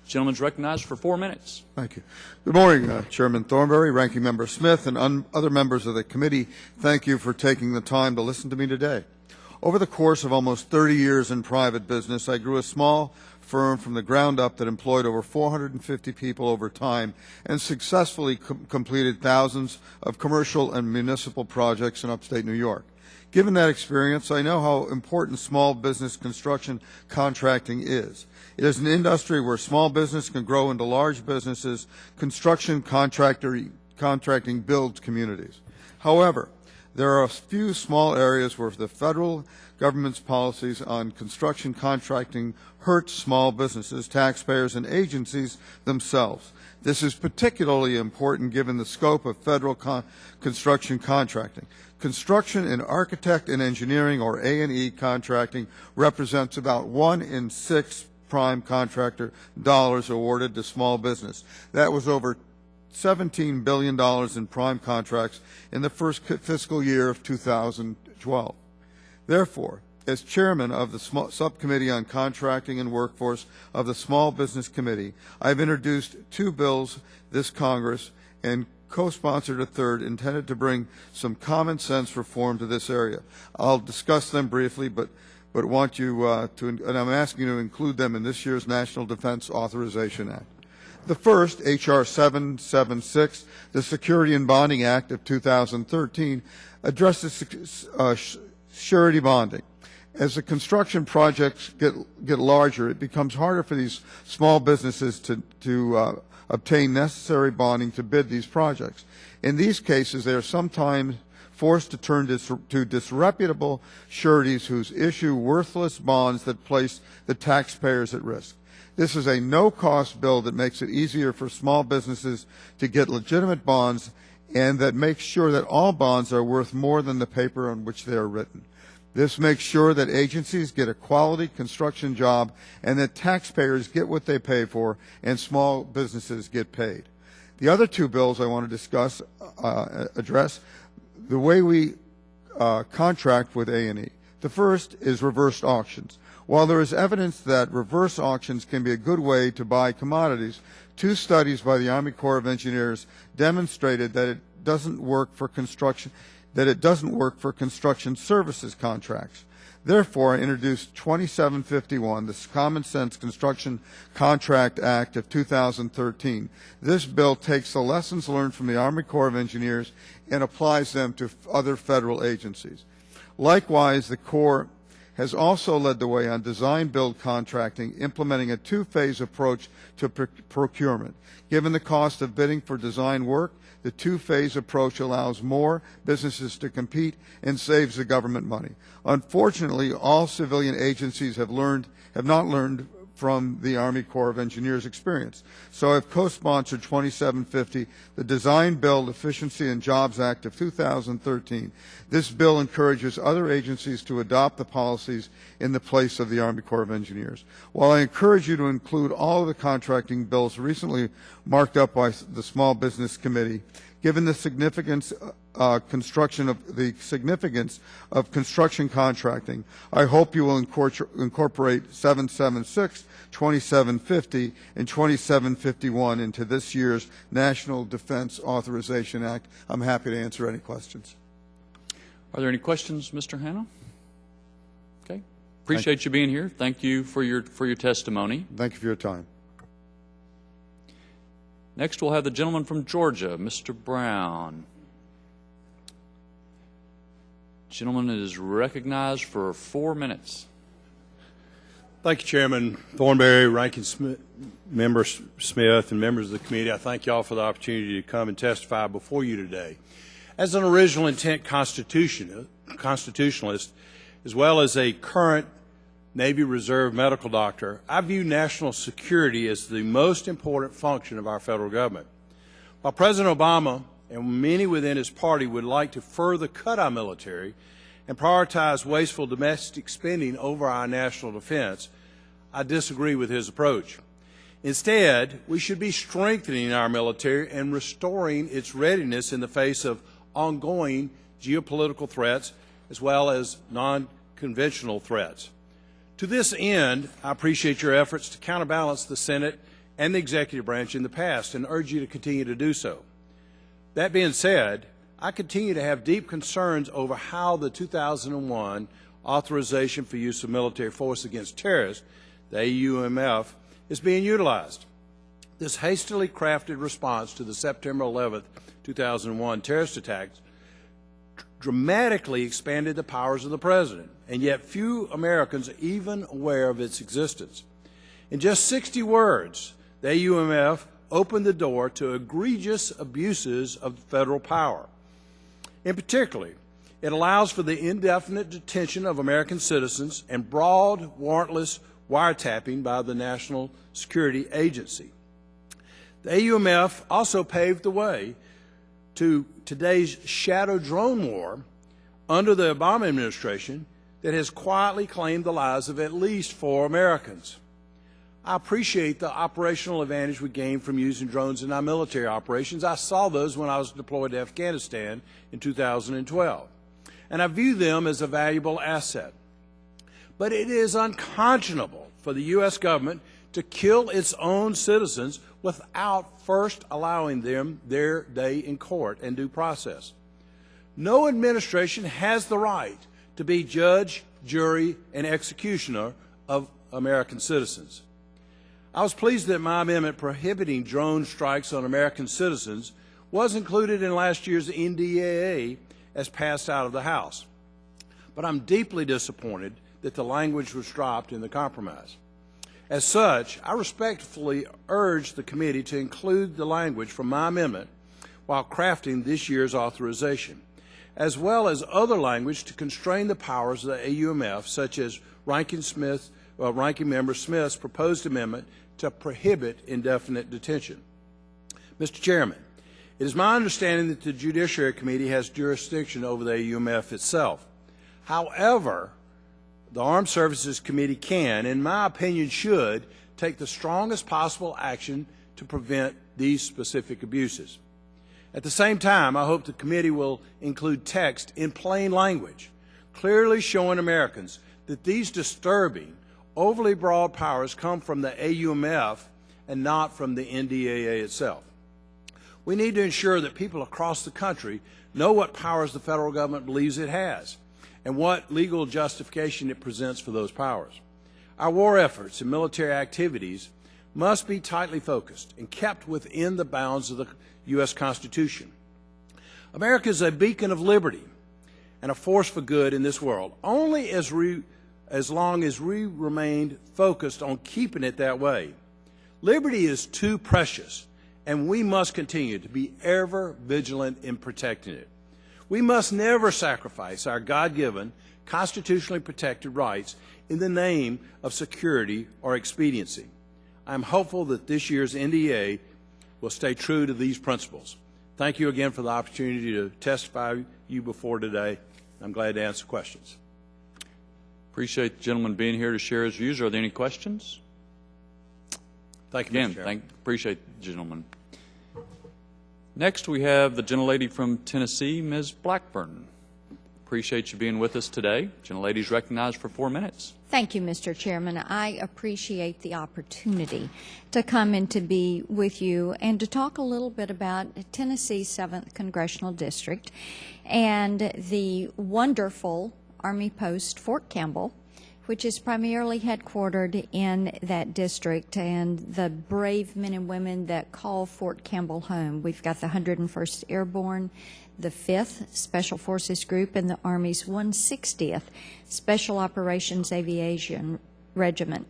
Gentleman's recognized for 4 minutes. Thank you. Good morning, Chairman Thornberry, Ranking Member Smith, and other members of the committee. Thank you for taking the time to listen to me today. Over the course of almost 30 years in private business, I grew a small firm from the ground up that employed over 450 people over time and successfully completed thousands of commercial and municipal projects in upstate New York. Given that experience, I know how important small business construction contracting is. It is an industry where small business can grow into large businesses. Construction contracting builds communities. However, there are a few small areas where the federal government's policies on construction contracting hurt small businesses, taxpayers, and agencies themselves. This is particularly important given the scope of federal construction contracting. Construction in architect and engineering, or A&E contracting, represents about 1 in 6 prime contractor dollars awarded to small business. That was over $17 billion in prime contracts in the first fiscal year of 2012. Therefore, as chairman of the Subcommittee on Contracting and Workforce of the Small Business Committee, I have introduced 2 bills this Congress and co-sponsored a third intended to bring some common sense reform to this area. I'll discuss them briefly, but want you and I'm asking you to include them in this year's National Defense Authorization Act. The first, H.R. 776, the Security and Bonding Act of 2013, addresses surety bonding. As the construction projects get larger, it becomes harder for these small businesses to obtain necessary bonding to bid these projects. In these cases, they are sometimes forced to turn to disreputable sureties whose issue worthless bonds that place the taxpayers at risk. This is a no-cost bill that makes it easier for small businesses to get legitimate bonds and that makes sure that all bonds are worth more than the paper on which they are written. This makes sure that agencies get a quality construction job and that taxpayers get what they pay for and small businesses get paid. The other 2 bills I want to discuss address the way we contract with A&E. The first is reverse auctions. While there is evidence that reverse auctions can be a good way to buy commodities, 2 studies by the Army Corps of Engineers demonstrated that it doesn't work for construction services contracts. Therefore, I introduced 2751, the Common Sense Construction Contract Act of 2013. This bill takes the lessons learned from the Army Corps of Engineers and applies them to other federal agencies. Likewise, the Corps has also led the way on design-build contracting, implementing a 2-phase approach to procurement. Given the cost of bidding for design work, the 2-phase approach allows more businesses to compete and saves the government money. Unfortunately, all civilian agencies have not learned from the Army Corps of Engineers experience. So I've co-sponsored 2750, the Design Build Efficiency and Jobs Act of 2013. This bill encourages other agencies to adopt the policies in the place of the Army Corps of Engineers. While I encourage you to include all of the contracting bills recently marked up by the Small Business Committee, given the significance of construction contracting, I hope you will incorporate 776, 2750, and 2751 into this year's National Defense Authorization Act. I'm happy to answer any questions. Are there any questions, Mr. Hanna? Okay. Appreciate you being here. Thank you for your testimony. Thank you for your time. Next, we'll have the gentleman from Georgia, Mr. Brown. Gentleman is recognized for 4 minutes. Thank you, Chairman Thornberry, Member Smith, and members of the committee. I thank you all for the opportunity to come and testify before you today. As an original intent constitutionalist, as well as a current Navy Reserve medical doctor, I view national security as the most important function of our federal government. While President Obama and many within his party would like to further cut our military and prioritize wasteful domestic spending over our national defense, I disagree with his approach. Instead, we should be strengthening our military and restoring its readiness in the face of ongoing geopolitical threats as well as non-conventional threats. To this end, I appreciate your efforts to counterbalance the Senate and the executive branch in the past and urge you to continue to do so. That being said, I continue to have deep concerns over how the 2001 Authorization for Use of Military Force Against Terrorists, the AUMF, is being utilized. This hastily crafted response to the September 11, 2001 terrorist attacks dramatically expanded the powers of the President, and yet few Americans are even aware of its existence. In just 60 words, the AUMF opened the door to egregious abuses of federal power. In particular, it allows for the indefinite detention of American citizens and broad, warrantless wiretapping by the National Security Agency. The AUMF also paved the way to today's shadow drone war under the Obama administration that has quietly claimed the lives of at least 4 Americans. I appreciate the operational advantage we gained from using drones in our military operations. I saw those when I was deployed to Afghanistan in 2012, and I view them as a valuable asset. But it is unconscionable for the U.S. government to kill its own citizens without first allowing them their day in court and due process. No administration has the right to be judge, jury, and executioner of American citizens. I was pleased that my amendment prohibiting drone strikes on American citizens was included in last year's NDAA as passed out of the House. But I'm deeply disappointed that the language was dropped in the compromise. As such, I respectfully urge the committee to include the language from my amendment while crafting this year's authorization, as well as other language to constrain the powers of the AUMF, such as Ranking Member Smith's proposed amendment to prohibit indefinite detention. Mr. Chairman, it is my understanding that the Judiciary Committee has jurisdiction over the AUMF itself. However, the Armed Services Committee can, in my opinion should, take the strongest possible action to prevent these specific abuses. At the same time, I hope the committee will include text in plain language, clearly showing Americans that these disturbing, overly broad powers come from the AUMF and not from the NDAA itself. We need to ensure that people across the country know what powers the federal government believes it has and what legal justification it presents for those powers. Our war efforts and military activities must be tightly focused and kept within the bounds of the U.S. Constitution. America is a beacon of liberty and a force for good in this world, only as long as we remain focused on keeping it that way. Liberty is too precious, and we must continue to be ever vigilant in protecting it. We must never sacrifice our God-given, constitutionally protected rights in the name of security or expediency. I am hopeful that this year's NDA will stay true to these principles. Thank you again for the opportunity to testify you before today. I'm glad to answer questions. Appreciate the gentleman being here to share his views. Are there any questions? Thank you, Again, Mr. Chairman. appreciate the gentleman. Next, we have the gentlelady from Tennessee, Ms. Blackburn. Appreciate you being with us today. Gentlelady is recognized for 4 minutes. Thank you, Mr. Chairman. I appreciate the opportunity to come and to be with you and to talk a little bit about Tennessee's 7th Congressional District and the wonderful Army post Fort Campbell which is primarily headquartered in that district, and the brave men and women that call Fort Campbell home. We've got the 101st Airborne, the 5th Special Forces Group, and the Army's 160th Special Operations Aviation Regiment.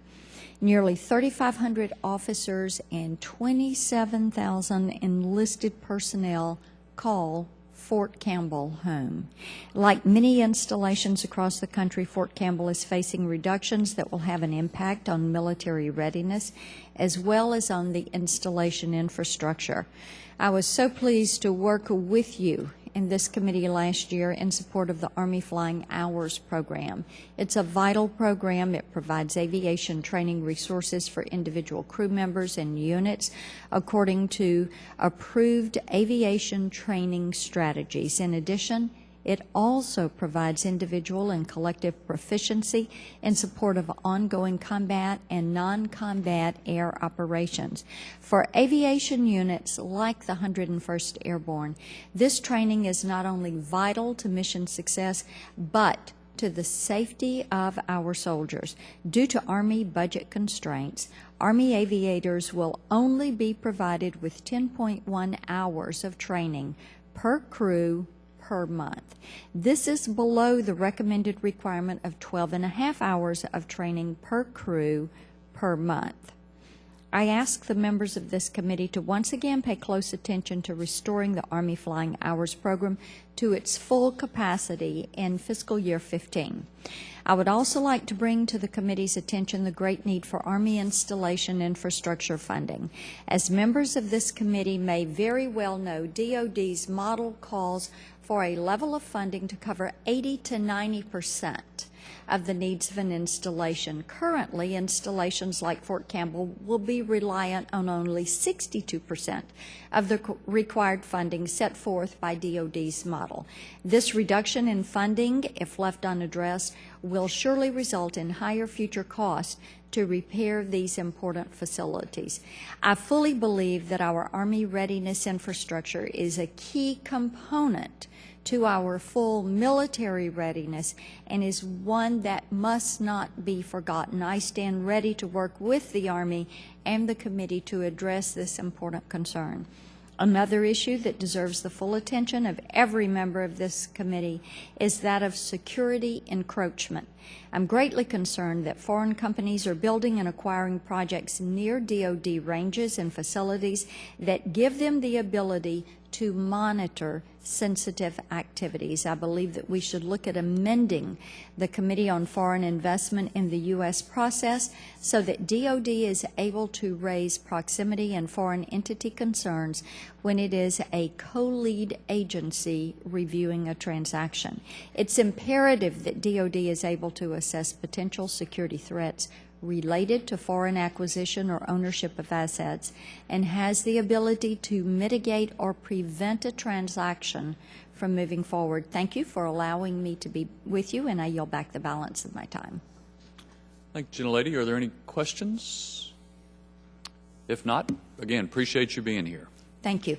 Nearly 3,500 officers and 27,000 enlisted personnel call Fort Campbell home. Like many installations across the country, Fort Campbell is facing reductions that will have an impact on military readiness as well as on the installation infrastructure. I was so pleased to work with you in this committee last year in support of the Army Flying Hours program. It's a vital program. It provides aviation training resources for individual crew members and units according to approved aviation training strategies. In addition, it also provides individual and collective proficiency in support of ongoing combat and non-combat air operations. For aviation units like the 101st Airborne, this training is not only vital to mission success, but to the safety of our soldiers. Due to Army budget constraints, Army aviators will only be provided with 10.1 hours of training per crew per month. This is below the recommended requirement of 12.5 hours of training per crew per month. I ask the members of this committee to once again pay close attention to restoring the Army Flying Hours program to its full capacity in fiscal year 15. I would also like to bring to the committee's attention the great need for Army installation infrastructure funding. As members of this committee may very well know, DoD's model calls for a level of funding to cover 80 to 90% of the needs of an installation. Currently, installations like Fort Campbell will be reliant on only 62% of the required funding set forth by DoD's model. This reduction in funding, if left unaddressed, will surely result in higher future costs to repair these important facilities. I fully believe that our Army readiness infrastructure is a key component to our full military readiness and is one that must not be forgotten. I stand ready to work with the Army and the committee to address this important concern. Another issue that deserves the full attention of every member of this committee is that of security encroachment. I'm greatly concerned that foreign companies are building and acquiring projects near DoD ranges and facilities that give them the ability to monitor sensitive activities. I believe that we should look at amending the Committee on Foreign Investment in the U.S. process so that DoD is able to raise proximity and foreign entity concerns when it is a co-lead agency reviewing a transaction. It's imperative that DoD is able to assess potential security threats related to foreign acquisition or ownership of assets and has the ability to mitigate or prevent a transaction from moving forward. Thank you for allowing me to be with you, and I yield back the balance of my time. Thank you, gentlelady. Are there any questions? If not, again, appreciate you being here. Thank you.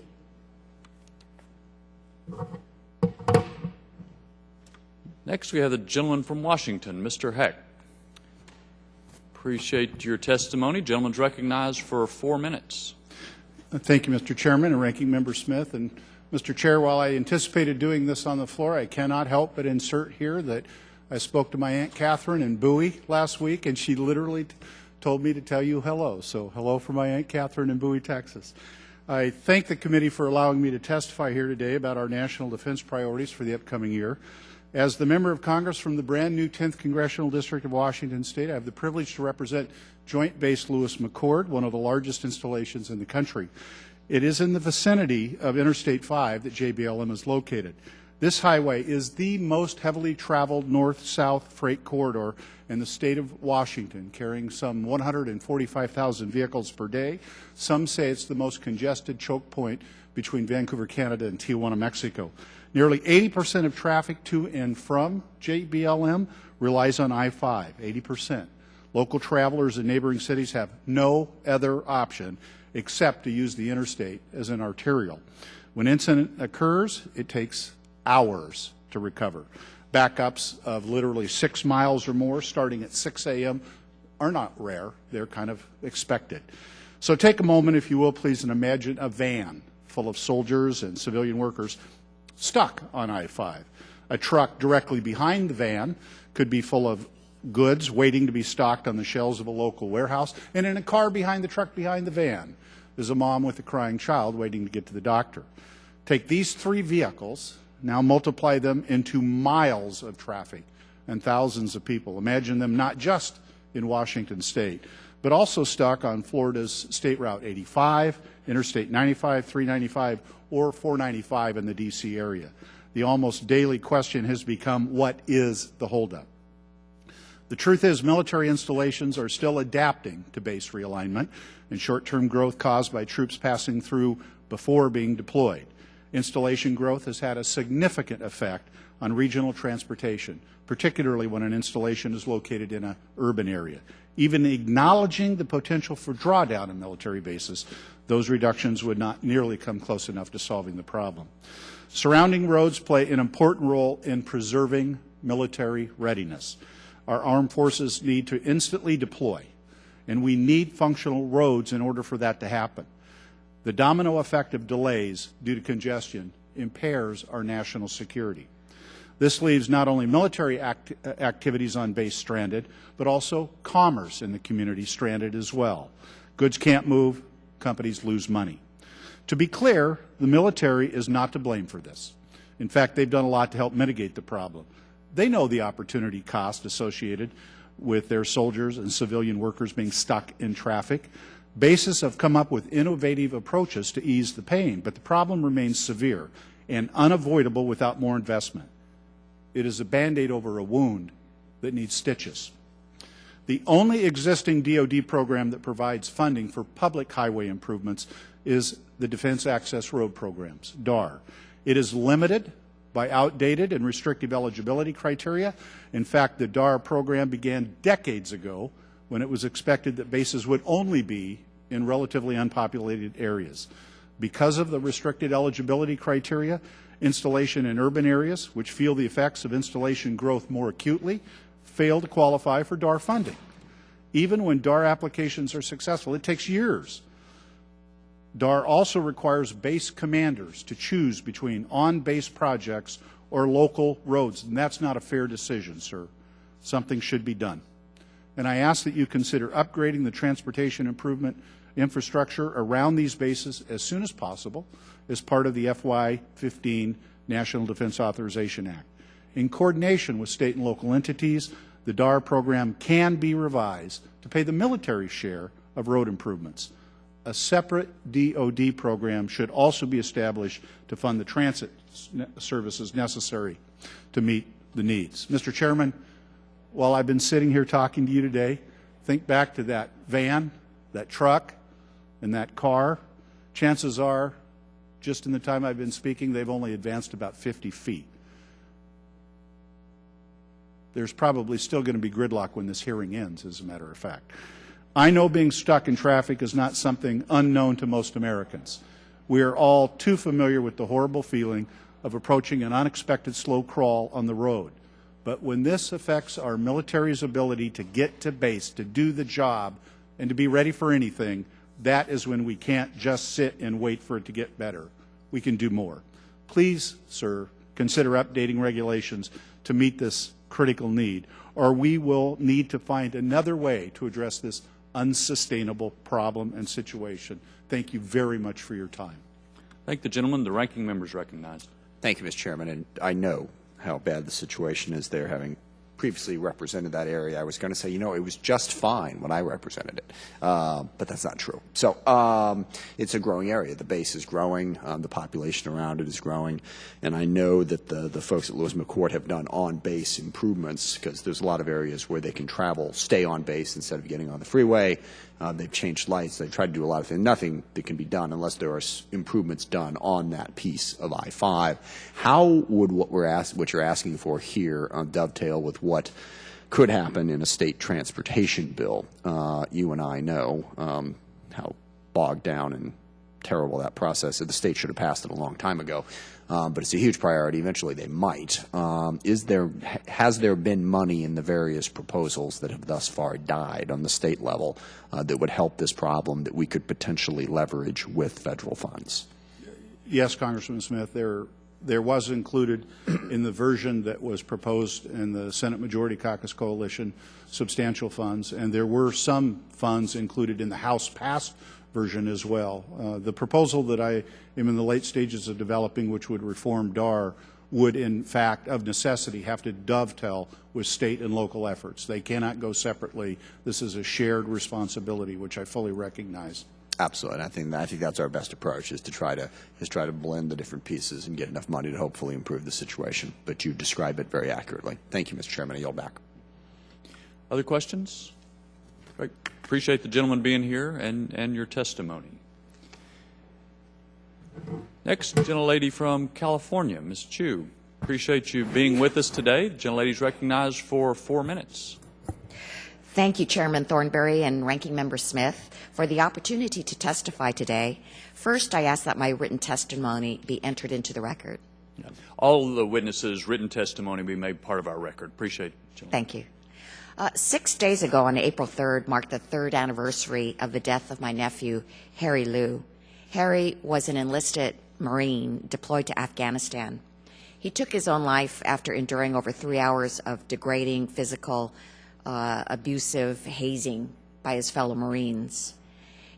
Next, we have the gentleman from Washington, Mr. Heck. Appreciate your testimony. Gentleman's recognized for 4 minutes. Thank you, Mr. Chairman and Ranking Member Smith. And Mr. Chair, while I anticipated doing this on the floor, I cannot help but insert here that I spoke to my Aunt Catherine in Bowie last week, and she literally told me to tell you hello. So hello from my Aunt Catherine in Bowie, Texas. I thank the committee for allowing me to testify here today about our national defense priorities for the upcoming year. As the member of Congress from the brand new 10th Congressional District of Washington State, I have the privilege to represent Joint Base Lewis-McChord, one of the largest installations in the country. It is in the vicinity of Interstate 5 that JBLM is located. This highway is the most heavily traveled north-south freight corridor in the state of Washington, carrying some 145,000 vehicles per day. Some say it's the most congested choke point between Vancouver, Canada, and Tijuana, Mexico. Nearly 80% of traffic to and from JBLM relies on I-5, 80%. Local travelers in neighboring cities have no other option except to use the interstate as an arterial. When incident occurs, it takes hours to recover. backups of literally 6 miles or more starting at 6 a.m. are not rare. They're kind of expected. So take a moment, if you will, please, and imagine a van full of soldiers and civilian workers stuck on I-5. A truck directly behind the van could be full of goods waiting to be stocked on the shelves of a local warehouse, and in a car behind the truck behind the van is a mom with a crying child waiting to get to the doctor. Take these 3 vehicles, now multiply them into miles of traffic and thousands of people. Imagine them not just in Washington State, but also stuck on Florida's State Route 85, Interstate 95, 395, or 495 in the D.C. area. The almost daily question has become, what is the holdup? The truth is, military installations are still adapting to base realignment and short-term growth caused by troops passing through before being deployed. Installation growth has had a significant effect on regional transportation, particularly when an installation is located in an urban area. Even acknowledging the potential for drawdown in military bases, those reductions would not nearly come close enough to solving the problem. Surrounding roads play an important role in preserving military readiness. Our armed forces need to instantly deploy, and we need functional roads in order for that to happen. The domino effect of delays due to congestion impairs our national security. This leaves not only military activities on base stranded, but also commerce in the community stranded as well. Goods can't move, companies lose money. To be clear, the military is not to blame for this. In fact, they've done a lot to help mitigate the problem. They know the opportunity cost associated with their soldiers and civilian workers being stuck in traffic. Bases have come up with innovative approaches to ease the pain, but the problem remains severe and unavoidable without more investment. It is a Band-Aid over a wound that needs stitches. The only existing DoD program that provides funding for public highway improvements is the Defense Access Road Programs, DAR. It is limited by outdated and restrictive eligibility criteria. In fact, the DAR program began decades ago when it was expected that bases would only be in relatively unpopulated areas. Because of the restricted eligibility criteria, installation in urban areas, which feel the effects of installation growth more acutely, fail to qualify for DAR funding. Even when DAR applications are successful, it takes years. DAR also requires base commanders to choose between on-base projects or local roads, and that's not a fair decision, sir. Something should be done. And I ask that you consider upgrading the transportation improvement infrastructure around these bases as soon as possible as part of the FY15 National Defense Authorization Act. In coordination with state and local entities, the DAR program can be revised to pay the military share of road improvements. A separate DoD program should also be established to fund the transit services necessary to meet the needs. Mr. Chairman, while I've been sitting here talking to you today, think back to that van, that truck, and that car. Chances are, just in the time I've been speaking, they've only advanced about 50 feet. There's probably still going to be gridlock when this hearing ends, as a matter of fact. I know being stuck in traffic is not something unknown to most Americans. We are all too familiar with the horrible feeling of approaching an unexpected slow crawl on the road. But when this affects our military's ability to get to base, to do the job, and to be ready for anything, that is when we can't just sit and wait for it to get better. We can do more. Please, sir, consider updating regulations to meet this critical need, or we will need to find another way to address this unsustainable problem and situation. Thank you very much for your time. Thank the gentleman. The ranking member is recognized. Thank you, Mr. Chairman, and I know how bad the situation is there, having previously represented that area. I was going to say, you know, it was just fine when I represented it, but that's not true. So it's a growing area. The base is growing. The population around it is growing. And I know that the folks at Lewis McCourt have done on-base improvements because there's a lot of areas where they can travel, stay on base instead of getting on the freeway. They've changed lights. They've tried to do a lot of things. Nothing that can be done unless there are improvements done on that piece of I-5. How would what you're asking for here dovetail with what could happen in a state transportation bill? You and I know how bogged down and terrible that process is. The state should have passed it a long time ago, but it's a huge priority. Eventually they might. Has there been money in the various proposals that have thus far died on the state level that would help this problem that we could potentially leverage with federal funds? Yes, Congressman Smith, there was included in the version that was proposed in the Senate Majority Caucus Coalition substantial funds, and there were some funds included in the House passed version as well. The proposal that I am in the late stages of developing, which would reform DAR, would in fact, of necessity, have to dovetail with state and local efforts. They cannot go separately. This is a shared responsibility, which I fully recognize. Absolutely. I think that's our best approach, is to try to blend the different pieces and get enough money to hopefully improve the situation. But you describe it very accurately. Thank you, Mr. Chairman. I yield back. Other questions? Great. Appreciate the gentleman being here and your testimony. Next, gentlelady from California, Ms. Chu. Appreciate you being with us today. The gentlelady's recognized for 4 minutes. Thank you, Chairman Thornberry and Ranking Member Smith, for the opportunity to testify today. First, I ask that my written testimony be entered into the record. All of the witnesses' written testimony be made part of our record. Appreciate it. Thank you. 6 days ago, on April 3rd, marked the 3rd anniversary of the death of my nephew, Harry Liu. Harry was an enlisted Marine deployed to Afghanistan. He took his own life after enduring over 3 hours of degrading, physical, abusive hazing by his fellow Marines.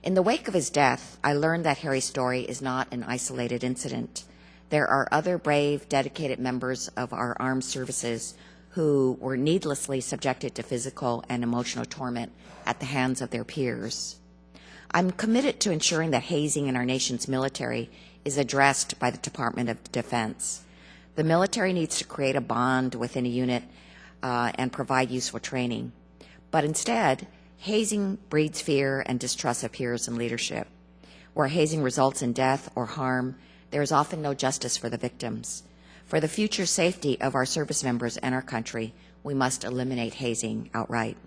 In the wake of his death, I learned that Harry's story is not an isolated incident. There are other brave, dedicated members of our armed services who were needlessly subjected to physical and emotional torment at the hands of their peers. I'm committed to ensuring that hazing in our nation's military is addressed by the Department of Defense. The military needs to create a bond within a unit and provide useful training. But instead, hazing breeds fear and distrust of peers and leadership. Where hazing results in death or harm, there is often no justice for the victims. For the future safety of our service members and our country, we must eliminate hazing outright.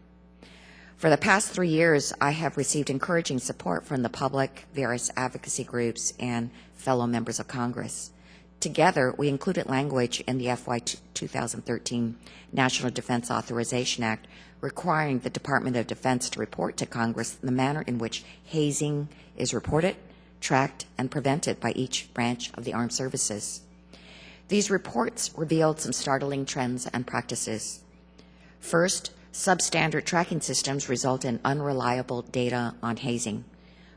For the past 3 years, I have received encouraging support from the public, various advocacy groups, and fellow members of Congress. Together, we included language in the FY 2013 National Defense Authorization Act requiring the Department of Defense to report to Congress the manner in which hazing is reported, tracked, and prevented by each branch of the armed services. These reports revealed some startling trends and practices. First, substandard tracking systems result in unreliable data on hazing.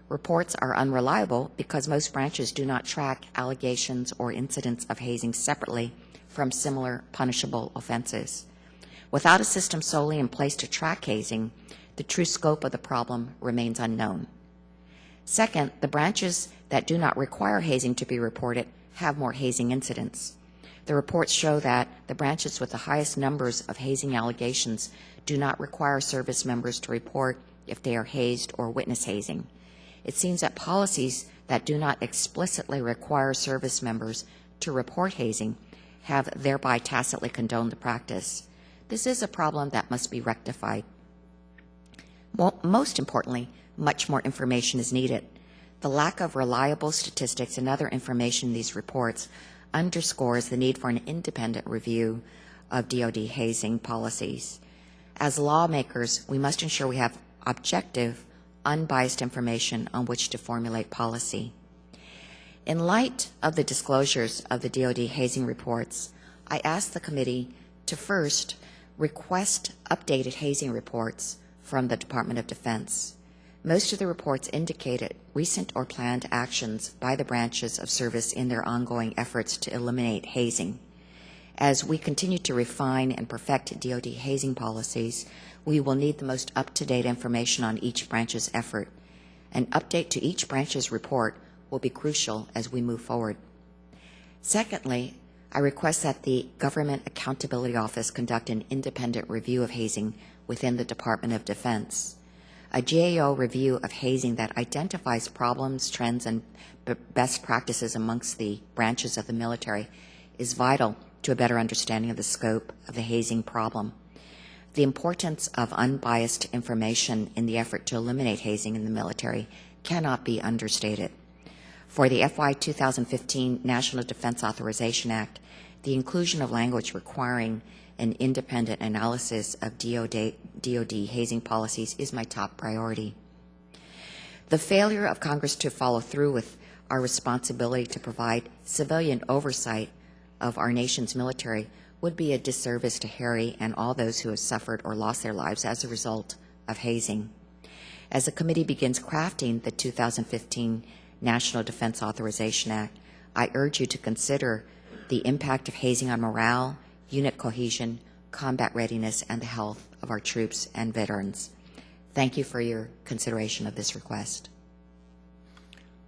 Reports are unreliable because most branches do not track allegations or incidents of hazing separately from similar punishable offenses. Without a system solely in place to track hazing, the true scope of the problem remains unknown. Second, the branches that do not require hazing to be reported have more hazing incidents. The reports show that the branches with the highest numbers of hazing allegations do not require service members to report if they are hazed or witness hazing. It seems that policies that do not explicitly require service members to report hazing have thereby tacitly condoned the practice. This is a problem that must be rectified. Most importantly, much more information is needed. The lack of reliable statistics and other information in these reports underscores the need for an independent review of DoD hazing policies. As lawmakers, we must ensure we have objective, unbiased information on which to formulate policy. In light of the disclosures of the DoD hazing reports, I asked the committee to first request updated hazing reports from the Department of Defense. Most of the reports indicated recent or planned actions by the branches of service in their ongoing efforts to eliminate hazing. As we continue to refine and perfect DoD hazing policies, we will need the most up-to-date information on each branch's effort. An update to each branch's report will be crucial as we move forward. Secondly, I request that the Government Accountability Office conduct an independent review of hazing within the Department of Defense. A GAO review of hazing that identifies problems, trends, and best practices amongst the branches of the military is vital to a better understanding of the scope of the hazing problem. The importance of unbiased information in the effort to eliminate hazing in the military cannot be understated. For the FY 2015 National Defense Authorization Act, the inclusion of language requiring an independent analysis of DoD hazing policies is my top priority. The failure of Congress to follow through with our responsibility to provide civilian oversight of our nation's military would be a disservice to Harry and all those who have suffered or lost their lives as a result of hazing. As the committee begins crafting the 2015 National Defense Authorization Act, I urge you to consider the impact of hazing on morale, unit cohesion, combat readiness, and the health of our troops and veterans. Thank you for your consideration of this request.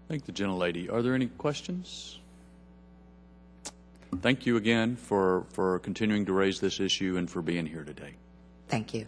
Thank the gentlelady. Are there any questions? Thank you again for continuing to raise this issue and for being here today. Thank you.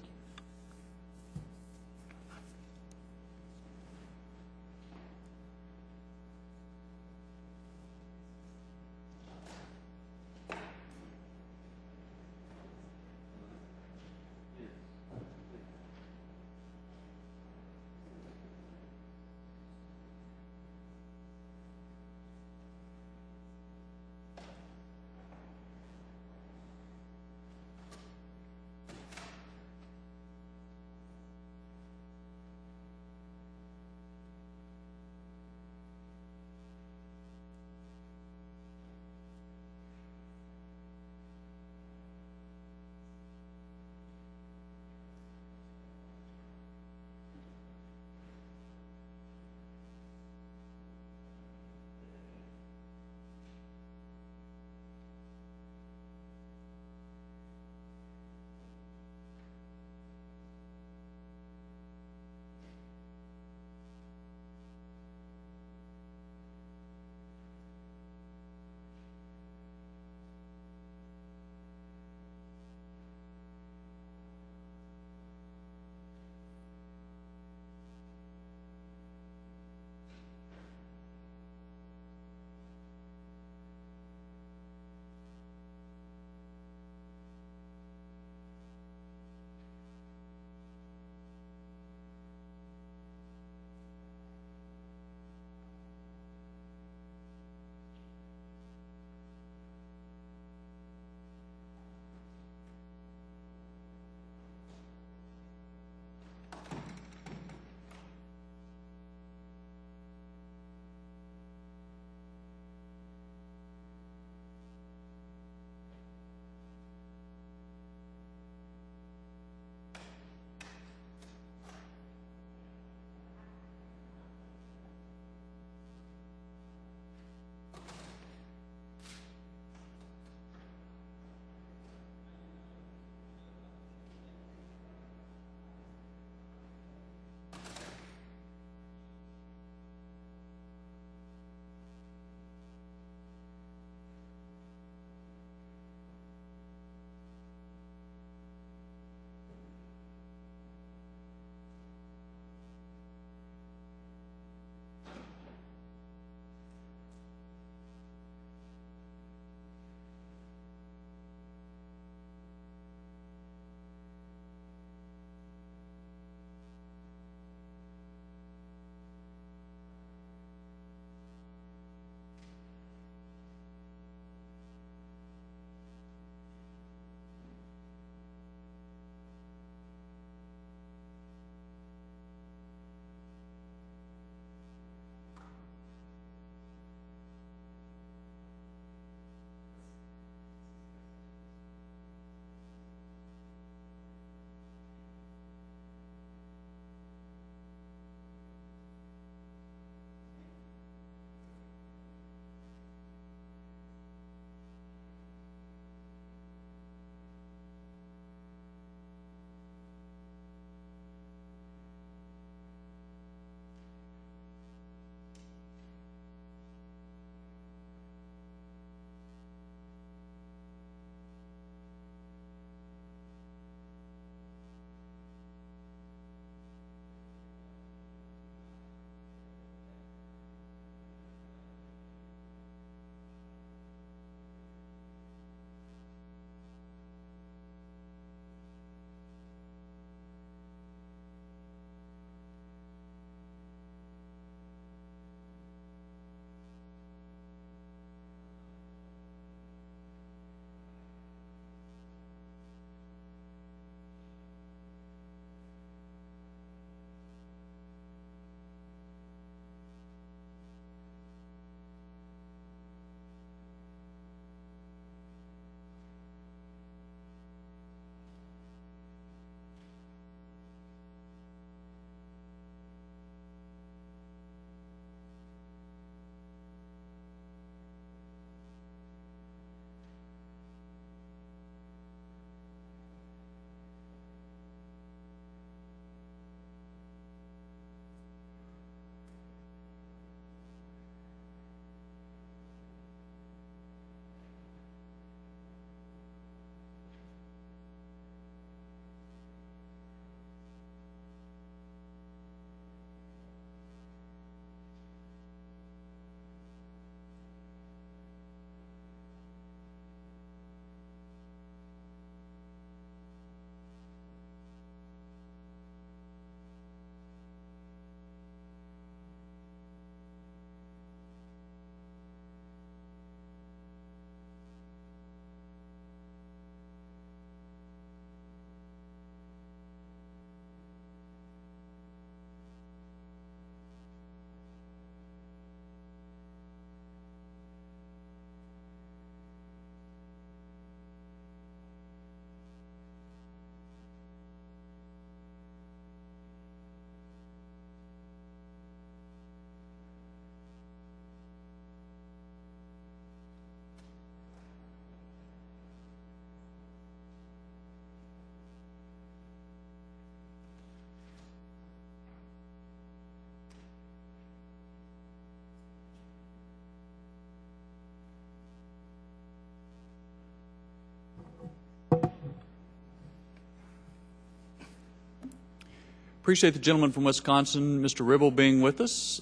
Appreciate the gentleman from Wisconsin, Mr. Ribble, being with us.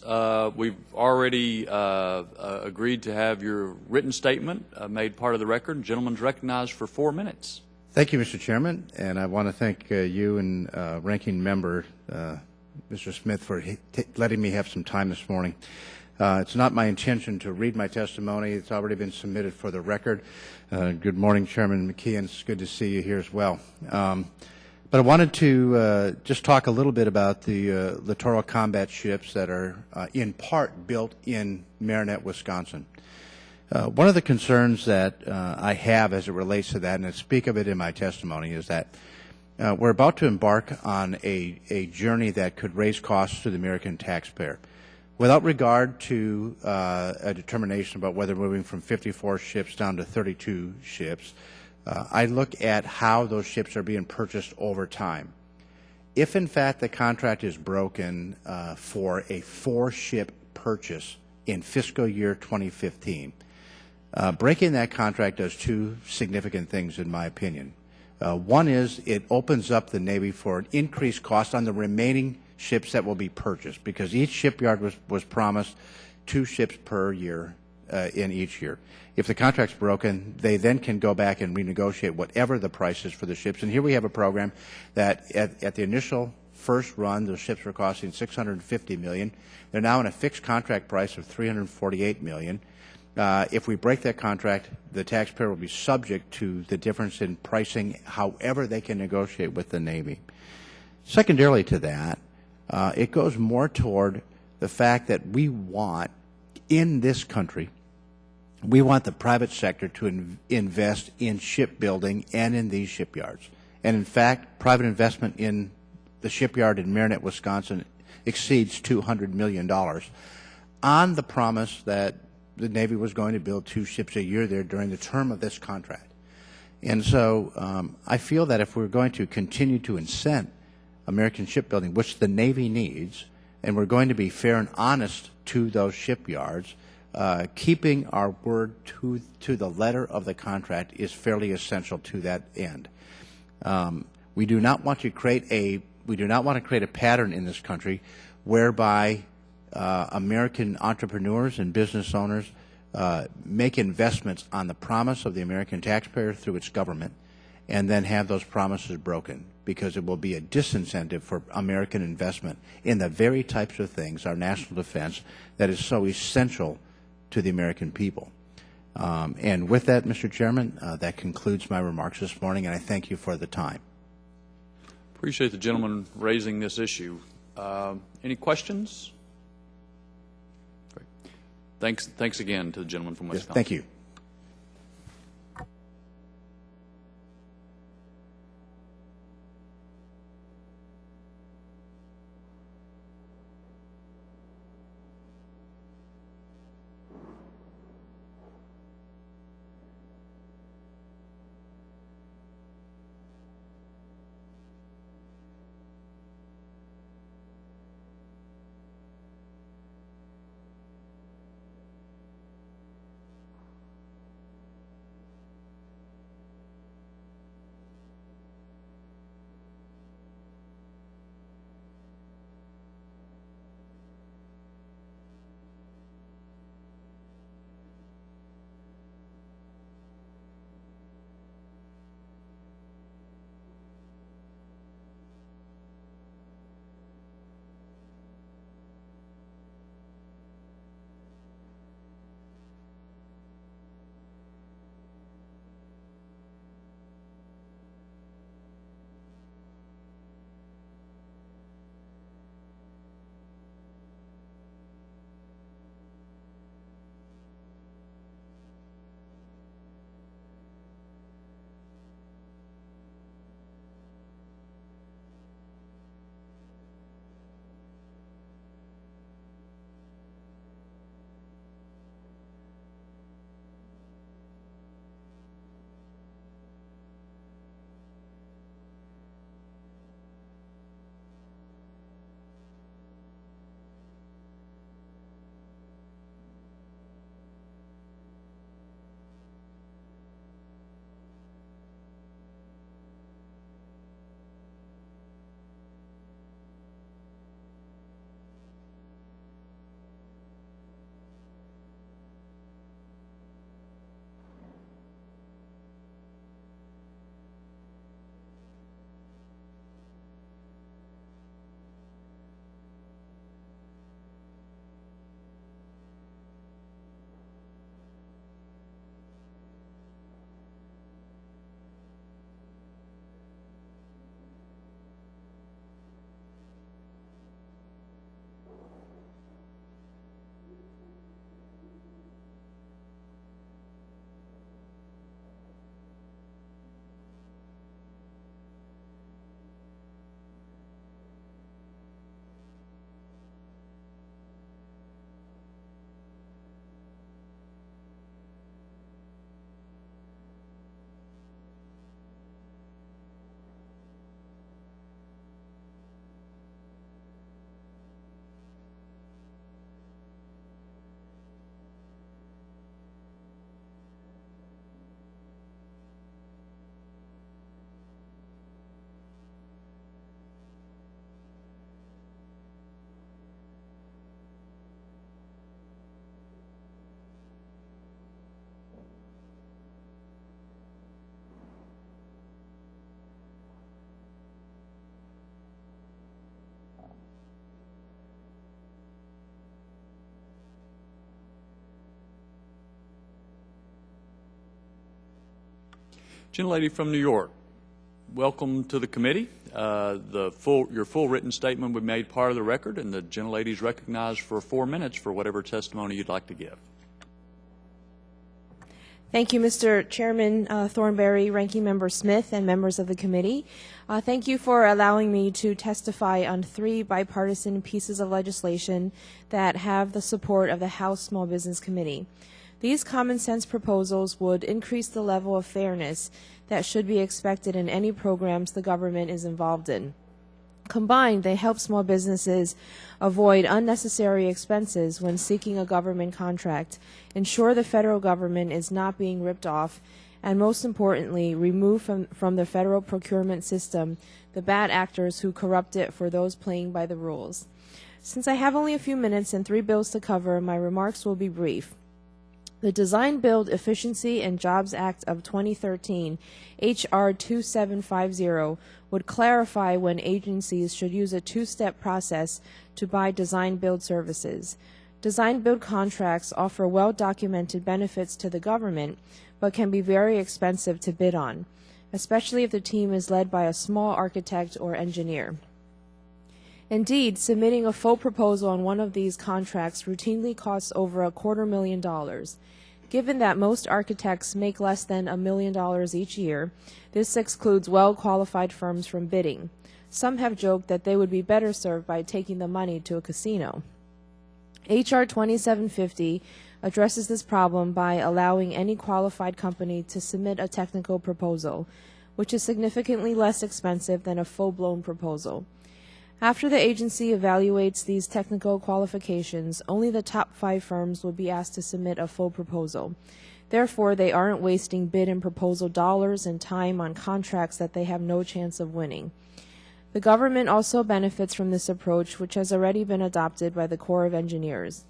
We've already agreed to have your written statement made part of the record. Gentleman's recognized for 4 minutes. Thank you, Mr. Chairman, and I want to thank you and Ranking Member Mr. Smith for letting me have some time this morning. It's not my intention to read my testimony. It's already been submitted for the record. Good morning, Chairman McKeon. It's good to see you here as well. But I wanted to just talk a little bit about the littoral combat ships that are in part built in Marinette, Wisconsin. One of the concerns that I have as it relates to that, and I speak of it in my testimony, is that we're about to embark on a journey that could raise costs to the American taxpayer. Without regard to a determination about whether moving from 54 ships down to 32 ships, I look at how those ships are being purchased over time. If, in fact, the contract is broken for a 4-ship purchase in fiscal year 2015, breaking that contract does 2 significant things, in my opinion. One is it opens up the Navy for an increased cost on the remaining ships that will be purchased, because each shipyard was promised 2 ships per year in each year. If the contract's broken, they then can go back and renegotiate whatever the price is for the ships. And here we have a program that at the initial first run, those ships were costing $650 million. They're now in a fixed contract price of $348 million. If we break that contract, the taxpayer will be subject to the difference in pricing, however they can negotiate with the Navy. Secondarily to that, it goes more toward the fact that we want, in this country, we want the private sector to invest in shipbuilding and in these shipyards. And in fact, private investment in the shipyard in Marinette, Wisconsin exceeds $200 million on the promise that the Navy was going to build 2 ships a year there during the term of this contract. And so I feel that if we're going to continue to incent American shipbuilding, which the Navy needs, and we're going to be fair and honest to those shipyards, keeping our word to the letter of the contract is fairly essential to that end. We do not want to create a pattern in this country whereby American entrepreneurs and business owners make investments on the promise of the American taxpayer through its government, and then have those promises broken, because it will be a disincentive for American investment in the very types of things, our national defense, that is so essential to the American people. And with that, Mr. Chairman, that concludes my remarks this morning, and I thank you for the time. Appreciate the gentleman raising this issue. Any questions? Great. Thanks again to the gentleman from Wisconsin. Yes, thank you. Gentlelady from New York, welcome to the committee. Your full written statement will be made part of the record, and the gentlelady is recognized for 4 minutes for whatever testimony you'd like to give. Thank you, Mr. Chairman Thornberry, Ranking Member Smith, and members of the committee. Thank you for allowing me to testify on 3 bipartisan pieces of legislation that have the support of the House Small Business Committee. These common sense proposals would increase the level of fairness that should be expected in any programs the government is involved in. Combined, they help small businesses avoid unnecessary expenses when seeking a government contract, ensure the federal government is not being ripped off, and most importantly, remove from the federal procurement system the bad actors who corrupt it for those playing by the rules. Since I have only a few minutes and 3 bills to cover, my remarks will be brief. The Design Build Efficiency and Jobs Act of 2013, H.R. 2750, would clarify when agencies should use a 2-step process to buy design-build services. Design-build contracts offer well-documented benefits to the government, but can be very expensive to bid on, especially if the team is led by a small architect or engineer. Indeed, submitting a full proposal on one of these contracts routinely costs over $250,000. Given that most architects make less than $1 million each year, this excludes well-qualified firms from bidding. Some have joked that they would be better served by taking the money to a casino. H.R. 2750 addresses this problem by allowing any qualified company to submit a technical proposal, which is significantly less expensive than a full-blown proposal. After the agency evaluates these technical qualifications, only the top 5 firms will be asked to submit a full proposal. Therefore, they aren't wasting bid and proposal dollars and time on contracts that they have no chance of winning. The government also benefits from this approach, which has already been adopted by the Corps of Engineers.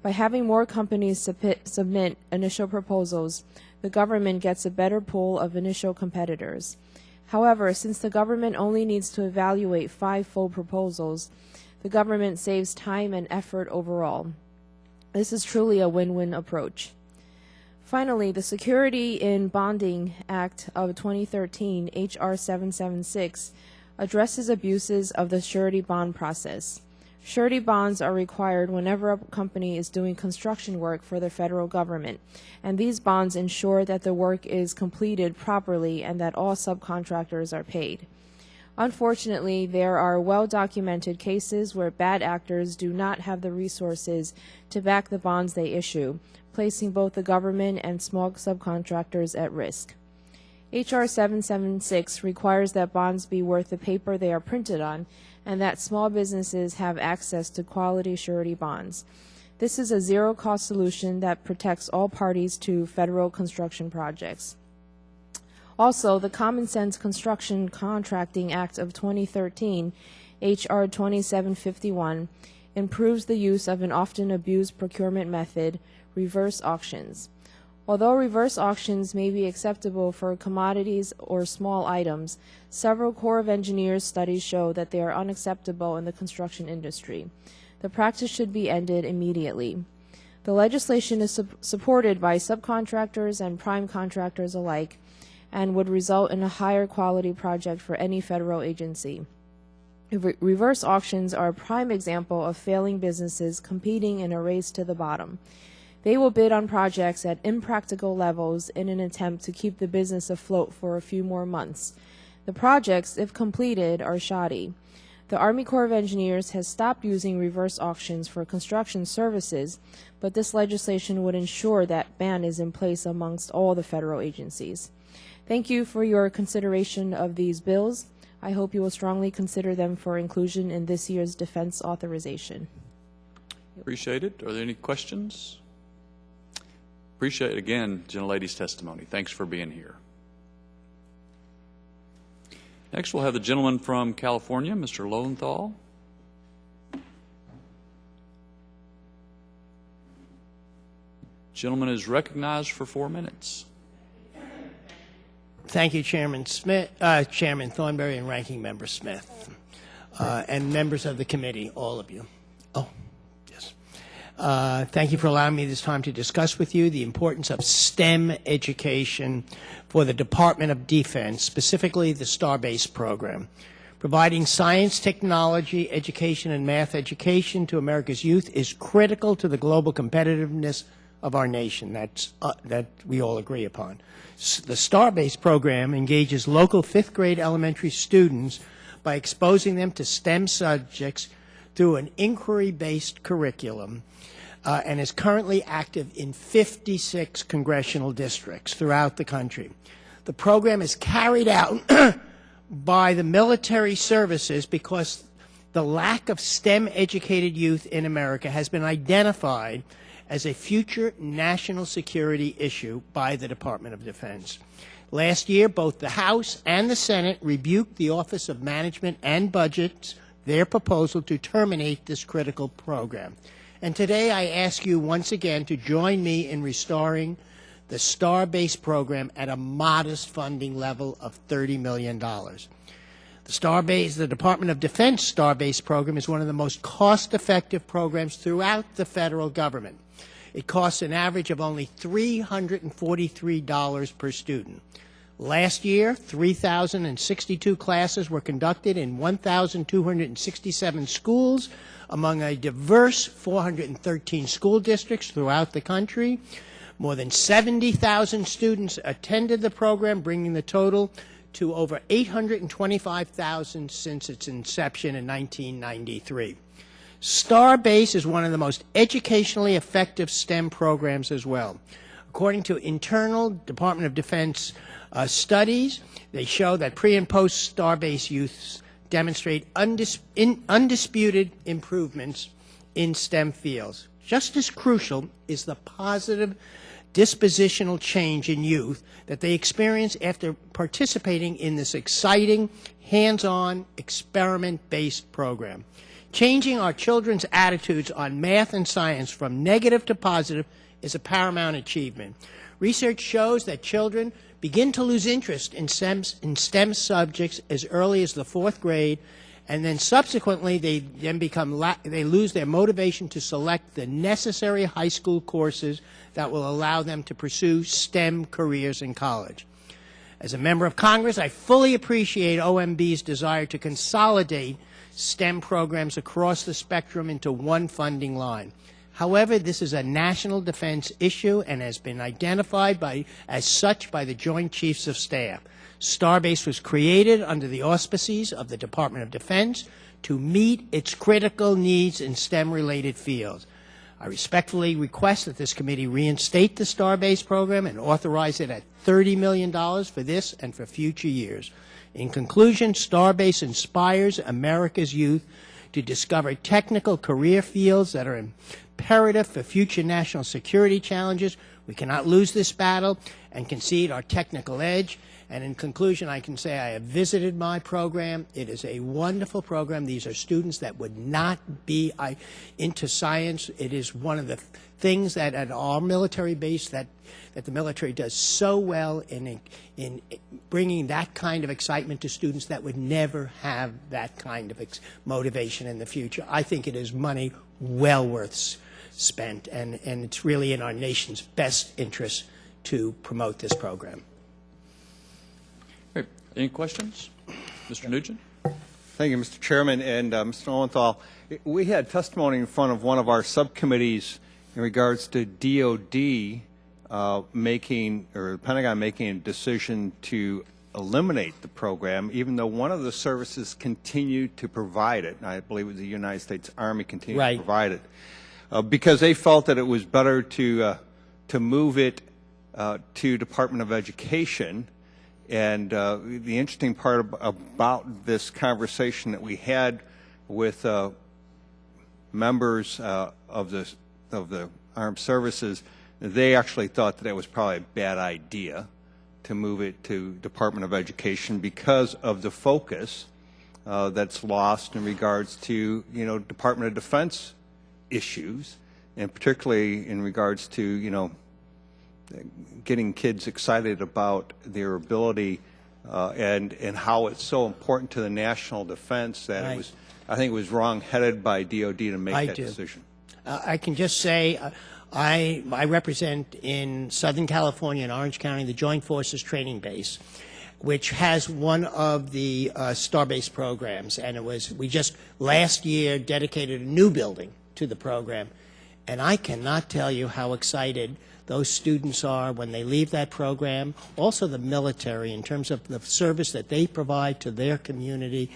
By having more companies submit initial proposals, the government gets a better pool of initial competitors. However, since the government only needs to evaluate 5 full proposals, the government saves time and effort overall. This is truly a win-win approach. Finally, the Security in Bonding Act of 2013, H.R. 776, addresses abuses of the surety bond process. Surety bonds are required whenever a company is doing construction work for the federal government, and these bonds ensure that the work is completed properly and that all subcontractors are paid. Unfortunately, there are well-documented cases where bad actors do not have the resources to back the bonds they issue, placing both the government and small subcontractors at risk. H.R. 776 requires that bonds be worth the paper they are printed on, and that small businesses have access to quality surety bonds. This is a zero-cost solution that protects all parties to federal construction projects. Also, the Common Sense Construction Contracting Act of 2013, H.R. 2751, improves the use of an often abused procurement method, reverse auctions. Although reverse auctions may be acceptable for commodities or small items, several Corps of Engineers studies show that they are unacceptable in the construction industry. The practice should be ended immediately. The legislation is supported by subcontractors and prime contractors alike and would result in a higher quality project for any federal agency. Reverse auctions are a prime example of failing businesses competing in a race to the bottom. They will bid on projects at impractical levels in an attempt to keep the business afloat for a few more months. The projects, if completed, are shoddy. The Army Corps of Engineers has stopped using reverse auctions for construction services, but this legislation would ensure that ban is in place amongst all the federal agencies. Thank you for your consideration of these bills. I hope you will strongly consider them for inclusion in this year's defense authorization. Appreciate it. Are there any questions? Appreciate, again, gentlelady's testimony. Thanks for being here. Next, we'll have the gentleman from California, Mr. Lowenthal. Gentleman is recognized for 4 minutes. Thank you, Chairman Smith, Chairman Thornberry, and Ranking Member Smith, and members of the committee, all of you. Oh, yes. Thank you for allowing me this time to discuss with you the importance of STEM education for the Department of Defense, specifically the STAR-based program. Providing science, technology, education, and math education to America's youth is critical to the global competitiveness of our nation. That we all agree upon. The STAR-based program engages local fifth grade elementary students by exposing them to STEM subjects through an inquiry-based curriculum and is currently active in 56 congressional districts throughout the country. The program is carried out by the military services because the lack of STEM-educated youth in America has been identified as a future national security issue by the Department of Defense. Last year, both the House and the Senate rebuked the Office of Management and Budget's their proposal to terminate this critical program. And today I ask you once again to join me in restoring the STAR-based program at a modest funding level of $30 million. The Department of Defense STAR-based program is one of the most cost-effective programs throughout the federal government. It costs an average of only $343 per student. Last year, 3,062 classes were conducted in 1,267 schools among a diverse 413 school districts throughout the country. More than 70,000 students attended the program, bringing the total to over 825,000 since its inception in 1993. STAR-based is one of the most educationally effective STEM programs as well. According to internal Department of Defense studies, they show that pre- and post-STAR-based youths demonstrate undisputed improvements in STEM fields. Just as crucial is the positive dispositional change in youth that they experience after participating in this exciting, hands-on, experiment-based program. Changing our children's attitudes on math and science from negative to positive is a paramount achievement. Research shows that children begin to lose interest in STEM subjects as early as the 4th grade, and then subsequently they lose their motivation to select the necessary high school courses that will allow them to pursue STEM careers in college. As a member of Congress, I fully appreciate OMB's desire to consolidate STEM programs across the spectrum into one funding line. However, this is a national defense issue and has been identified as such by the Joint Chiefs of Staff. STAR-based was created under the auspices of the Department of Defense to meet its critical needs in STEM-related fields. I respectfully request that this committee reinstate the STAR-based program and authorize it at $30 million for this and for future years. In conclusion, STAR-based inspires America's youth to discover technical career fields that are imperative for future national security challenges. We cannot lose this battle and concede our technical edge. And in conclusion, I can say I have visited my program. It is a wonderful program. These are students that would not be into science. It is one of the things that at our military base that the military does so well in bringing that kind of excitement to students that would never have that kind of motivation in the future. I think it is money well worth spent, and it's really in our nation's best interest to promote this program. Great. Any questions? Mr. Nugent? Thank you, Mr. Chairman. And Mr. Lowenthal, we had testimony in front of one of our subcommittees in regards to DOD making, or the Pentagon making a decision to eliminate the program, even though one of the services continued to provide it. And I believe it was the United States Army continued to provide it. Because they felt that it was better to move it to Department of Education. And the interesting part about this conversation that we had with members of the armed services, they actually thought that it was probably a bad idea to move it to Department of Education because of the focus that's lost in regards to, Department of Defense issues, and particularly in regards to, getting kids excited about their ability and how it's so important to the national defense that I think it was wrong-headed by DOD to make that decision. I can just say I represent in Southern California and Orange County the Joint Forces Training Base, which has one of the STAR-based programs, and we just last year dedicated a new building to the program, and I cannot tell you how excited those students are when they leave that program. Also the military, in terms of the service that they provide to their community,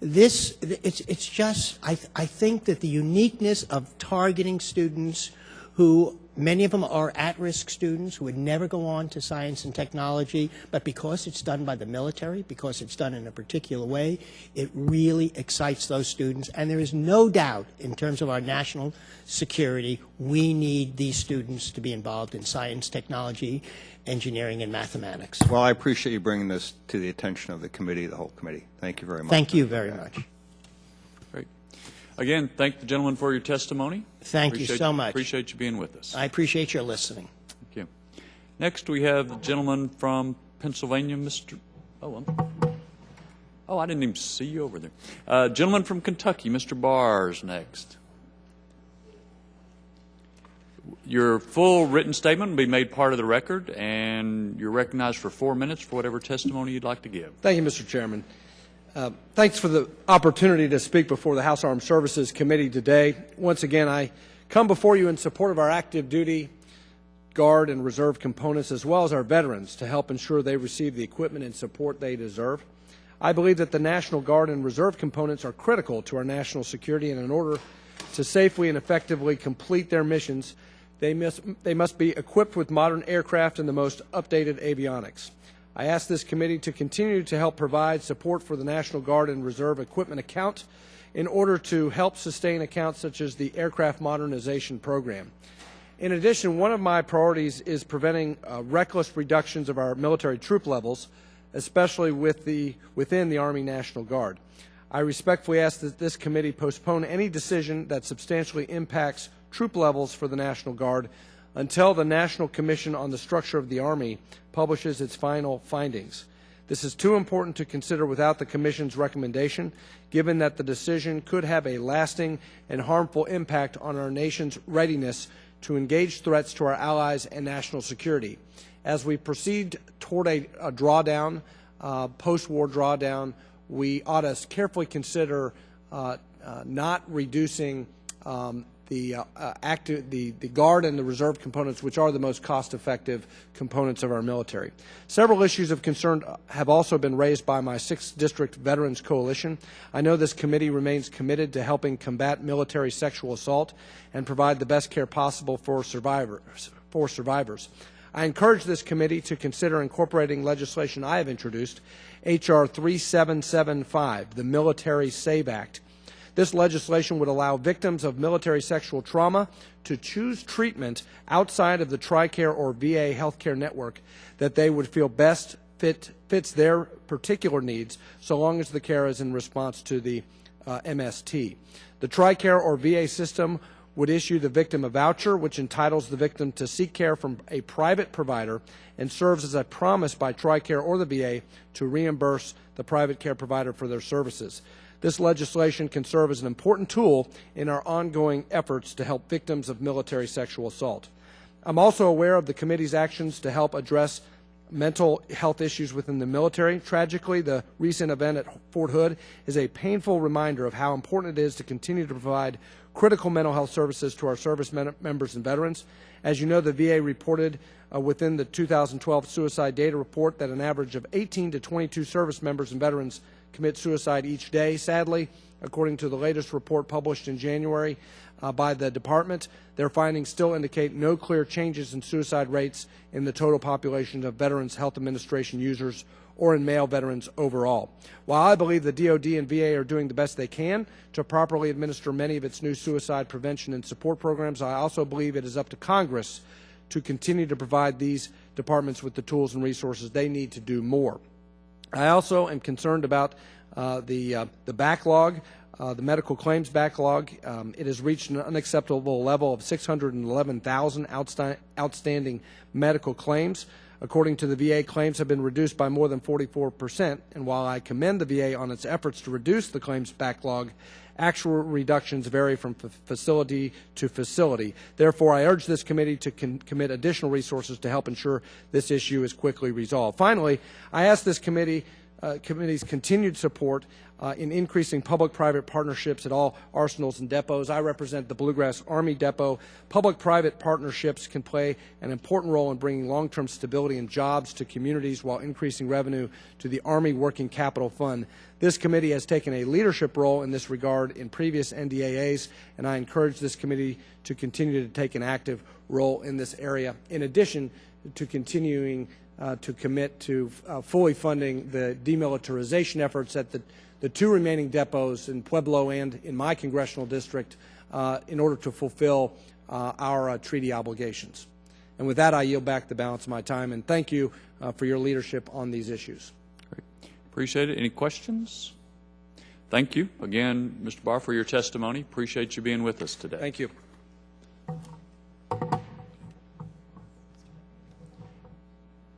it's just, I think that the uniqueness of targeting students who, many of them are at-risk students who would never go on to science and technology, but because it's done by the military, because it's done in a particular way, it really excites those students. And there is no doubt, in terms of our national security, we need these students to be involved in science, technology, engineering, and mathematics. Well, I appreciate you bringing this to the attention of the committee, the whole committee. Thank you very much. Thank you very much. Great. Again, thank the gentleman for your testimony. Thank you so much. Appreciate you being with us. I appreciate your listening. Thank you. Next, we have the gentleman from Pennsylvania, Mr. Oh, I didn't even see you over there. Gentleman from Kentucky, Mr. Barr's next. Your full written statement will be made part of the record, and you're recognized for 4 minutes for whatever testimony you'd like to give. Thank you, Mr. Chairman. Thanks for the opportunity to speak before the House Armed Services Committee today. Once again, I come before you in support of our active duty, Guard, and Reserve components, as well as our veterans, to help ensure they receive the equipment and support they deserve. I believe that the National Guard and Reserve components are critical to our national security, and in order to safely and effectively complete their missions, they must be equipped with modern aircraft and the most updated avionics. I ask this committee to continue to help provide support for the National Guard and Reserve equipment account in order to help sustain accounts such as the Aircraft Modernization Program. In addition, one of my priorities is preventing reckless reductions of our military troop levels, especially within the Army National Guard. I respectfully ask that this committee postpone any decision that substantially impacts troop levels for the National Guard until the National Commission on the Structure of the Army publishes its final findings. This is too important to consider without the Commission's recommendation, given that the decision could have a lasting and harmful impact on our nation's readiness to engage threats to our allies and national security. As we proceed toward a drawdown, post-war drawdown, we ought to carefully consider not reducing the Guard and the Reserve components, which are the most cost-effective components of our military. Several issues of concern have also been raised by my 6th District Veterans Coalition. I know this committee remains committed to helping combat military sexual assault and provide the best care possible for survivors. I encourage this committee to consider incorporating legislation I have introduced, H.R. 3775, the Military Save Act. This legislation would allow victims of military sexual trauma to choose treatment outside of the TRICARE or VA healthcare network that they would feel best fits their particular needs, so long as the care is in response to the MST. The TRICARE or VA system would issue the victim a voucher which entitles the victim to seek care from a private provider and serves as a promise by TRICARE or the VA to reimburse the private care provider for their services. This legislation can serve as an important tool in our ongoing efforts to help victims of military sexual assault. I'm also aware of the committee's actions to help address mental health issues within the military. Tragically, the recent event at Fort Hood is a painful reminder of how important it is to continue to provide critical mental health services to our service members and veterans. As you know, the VA reported within the 2012 suicide data report that an average of 18 to 22 service members and veterans commit suicide each day. Sadly, according to the latest report published in January by the department, their findings still indicate no clear changes in suicide rates in the total population of Veterans Health Administration users or in male veterans overall. While I believe the DoD and VA are doing the best they can to properly administer many of its new suicide prevention and support programs, I also believe it is up to Congress to continue to provide these departments with the tools and resources they need to do more. I also am concerned about the backlog, the medical claims backlog. It has reached an unacceptable level of 611,000 outstanding medical claims. According to the VA, claims have been reduced by more than 44%, and while I commend the VA on its efforts to reduce the claims backlog, actual reductions vary from facility to facility. Therefore, I urge this committee to commit additional resources to help ensure this issue is quickly resolved. Finally, I ask this committee's continued support in increasing public-private partnerships at all arsenals and depots. I represent the Bluegrass Army Depot. Public-private partnerships can play an important role in bringing long-term stability and jobs to communities while increasing revenue to the Army Working Capital Fund. This committee has taken a leadership role in this regard in previous NDAAs, and I encourage this committee to continue to take an active role in this area, in addition to continuing to commit to fully funding the demilitarization efforts at the two remaining depots in Pueblo and in my congressional district in order to fulfill our treaty obligations. And with that, I yield back the balance of my time, and thank you for your leadership on these issues. Great. Appreciate it. Any questions? Thank you again, Mr. Barr, for your testimony. Appreciate you being with us today. Thank you.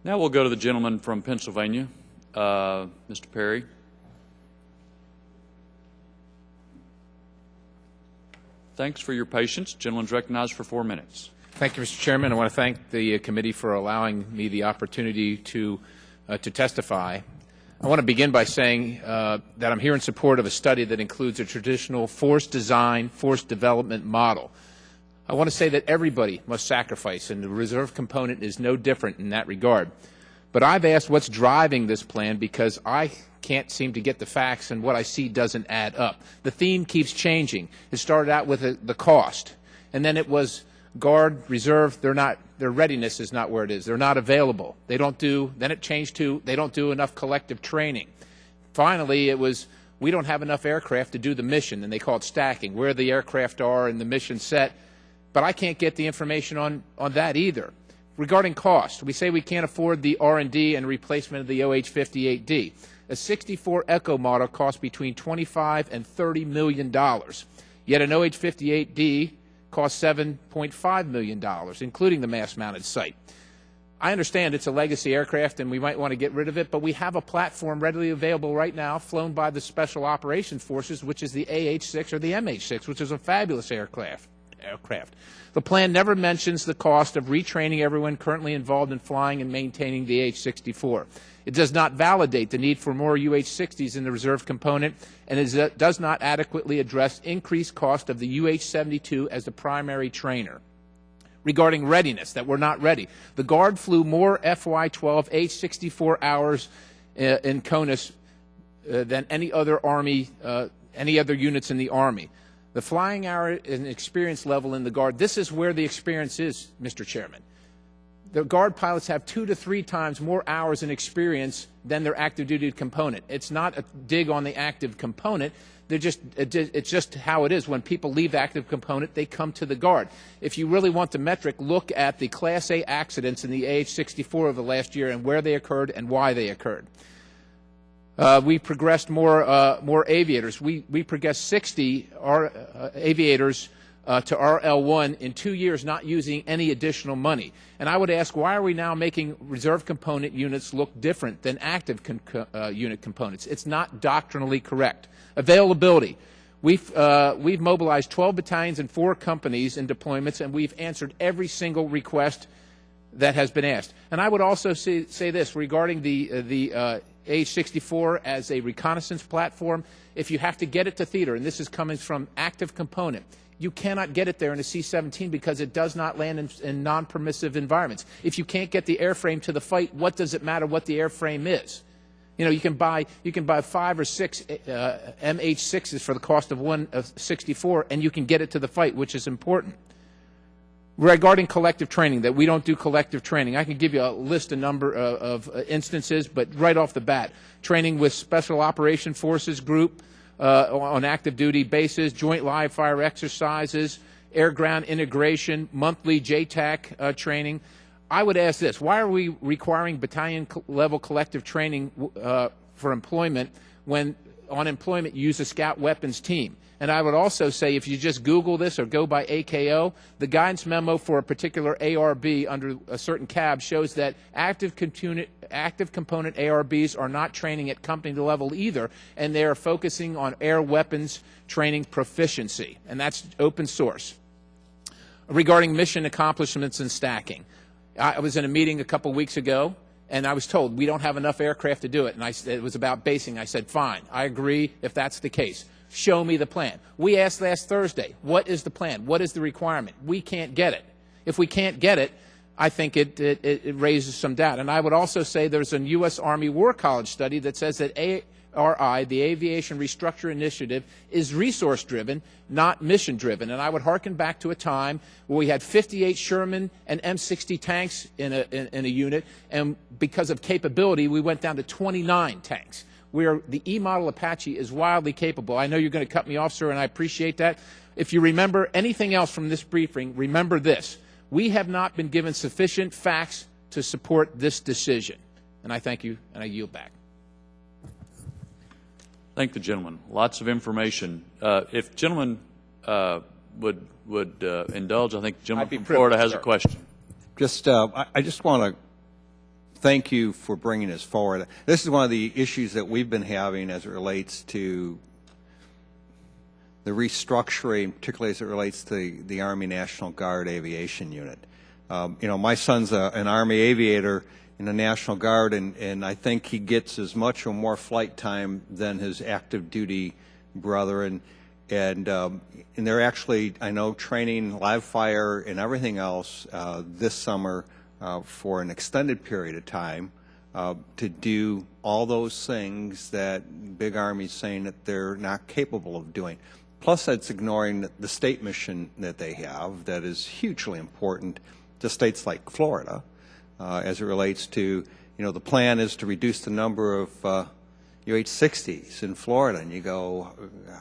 Now we'll go to the gentleman from Pennsylvania, Mr. Perry. Thanks for your patience. Gentleman's recognized for 4 minutes. Thank you, Mr. Chairman. I want to thank the committee for allowing me the opportunity to testify. I want to begin by saying that I'm here in support of a study that includes a traditional force design, force development model. I want to say that everybody must sacrifice, and the reserve component is no different in that regard. But I've asked what's driving this plan because I can't seem to get the facts, and what I see doesn't add up. The theme keeps changing. It started out with the cost, and then it was Guard, Reserve, their readiness is not where it is. They're not available. They don't do, then it changed to they don't do enough collective training. Finally, it was we don't have enough aircraft to do the mission, and they call it stacking, where the aircraft are and the mission set. But I can't get the information on that either. Regarding cost, we say we can't afford the R&D and replacement of the OH-58D. A 64 Echo model costs between $25 and $30 million, yet an OH-58D costs $7.5 million, including the mass-mounted sight. I understand it's a legacy aircraft and we might want to get rid of it, but we have a platform readily available right now flown by the Special Operations Forces, which is the AH-6 or the MH-6, which is a fabulous aircraft. The plan never mentions the cost of retraining everyone currently involved in flying and maintaining the AH-64. It does not validate the need for more UH-60s in the reserve component, and it does not adequately address increased cost of the UH-72 as the primary trainer. Regarding readiness, that we're not ready. The Guard flew more FY-12 H-64 hours in CONUS than any other units in the Army. The flying hour and experience level in the Guard, this is where the experience is, Mr. Chairman. The Guard pilots have 2 to 3 times more hours in experience than their active duty component. It's not a dig on the active component. It's just how it is. When people leave the active component, they come to the Guard. If you really want the metric, look at the Class A accidents in the AH-64 of the last year and where they occurred and why they occurred. We progressed more aviators. We progressed 60 aviators to RL1 in 2 years, not using any additional money. And I would ask, why are we now making reserve component units look different than active unit components? It's not doctrinally correct. Availability. We've mobilized 12 battalions and 4 companies in deployments, and we've answered every single request that has been asked. And I would also say this regarding the AH-64 as a reconnaissance platform. If you have to get it to theater, and this is coming from active component, you cannot get it there in a C-17 because it does not land in non-permissive environments. If you can't get the airframe to the fight, what does it matter what the airframe is? You know, you can buy 5 or 6 MH-6s for the cost of one of 64, and you can get it to the fight, which is important. Regarding collective training, that we don't do collective training, I can give you a list, a number of instances, but right off the bat, training with Special Operations Forces Group on active duty bases, joint live fire exercises, air-ground integration, monthly JTAC training. I would ask this, why are we requiring battalion level collective training for employment when on employment use a scout weapons team. And I would also say, if you just Google this or go by AKO, the guidance memo for a particular ARB under a certain cab shows that active component ARBs are not training at company level either, and they are focusing on air weapons training proficiency, and that's open source. Regarding mission accomplishments and stacking, I was in a meeting a couple weeks ago, and I was told we don't have enough aircraft to do it, and it was about basing. I said, fine, I agree if that's the case. Show me the plan. We asked last Thursday, what is the plan? What is the requirement? We can't get it. If we can't get it, I think it raises some doubt. And I would also say there's a U.S. Army War College study that says that ARI, the Aviation Restructure Initiative, is resource-driven, not mission-driven. And I would hearken back to a time where we had 58 Sherman and M60 tanks in a unit, and because of capability, we went down to 29 tanks. Where the E-model Apache is wildly capable. I know you're going to cut me off, sir, and I appreciate that. If you remember anything else from this briefing, remember this. We have not been given sufficient facts to support this decision. And I thank you, and I yield back. Thank the gentleman. Lots of information. If gentlemen would indulge, I think the gentleman from Florida has a question. I just want to thank you for bringing this forward. This is one of the issues that we've been having as it relates to the restructuring, particularly as it relates to the Army National Guard Aviation Unit. You know, my son's an Army aviator in the National Guard, and I think he gets as much or more flight time than his active duty brother. And they're actually, I know, training live fire and everything else this summer for an extended period of time to do all those things that Big Army's saying that they're not capable of doing. Plus, that's ignoring the state mission that they have that is hugely important to states like Florida as it relates to, you know, the plan is to reduce the number of UH-60s in Florida. And you go,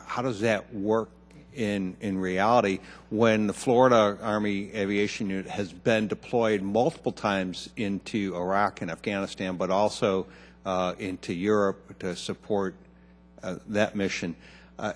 how does that work in reality when the Florida Army Aviation Unit has been deployed multiple times into Iraq and Afghanistan, but also into Europe to support that mission?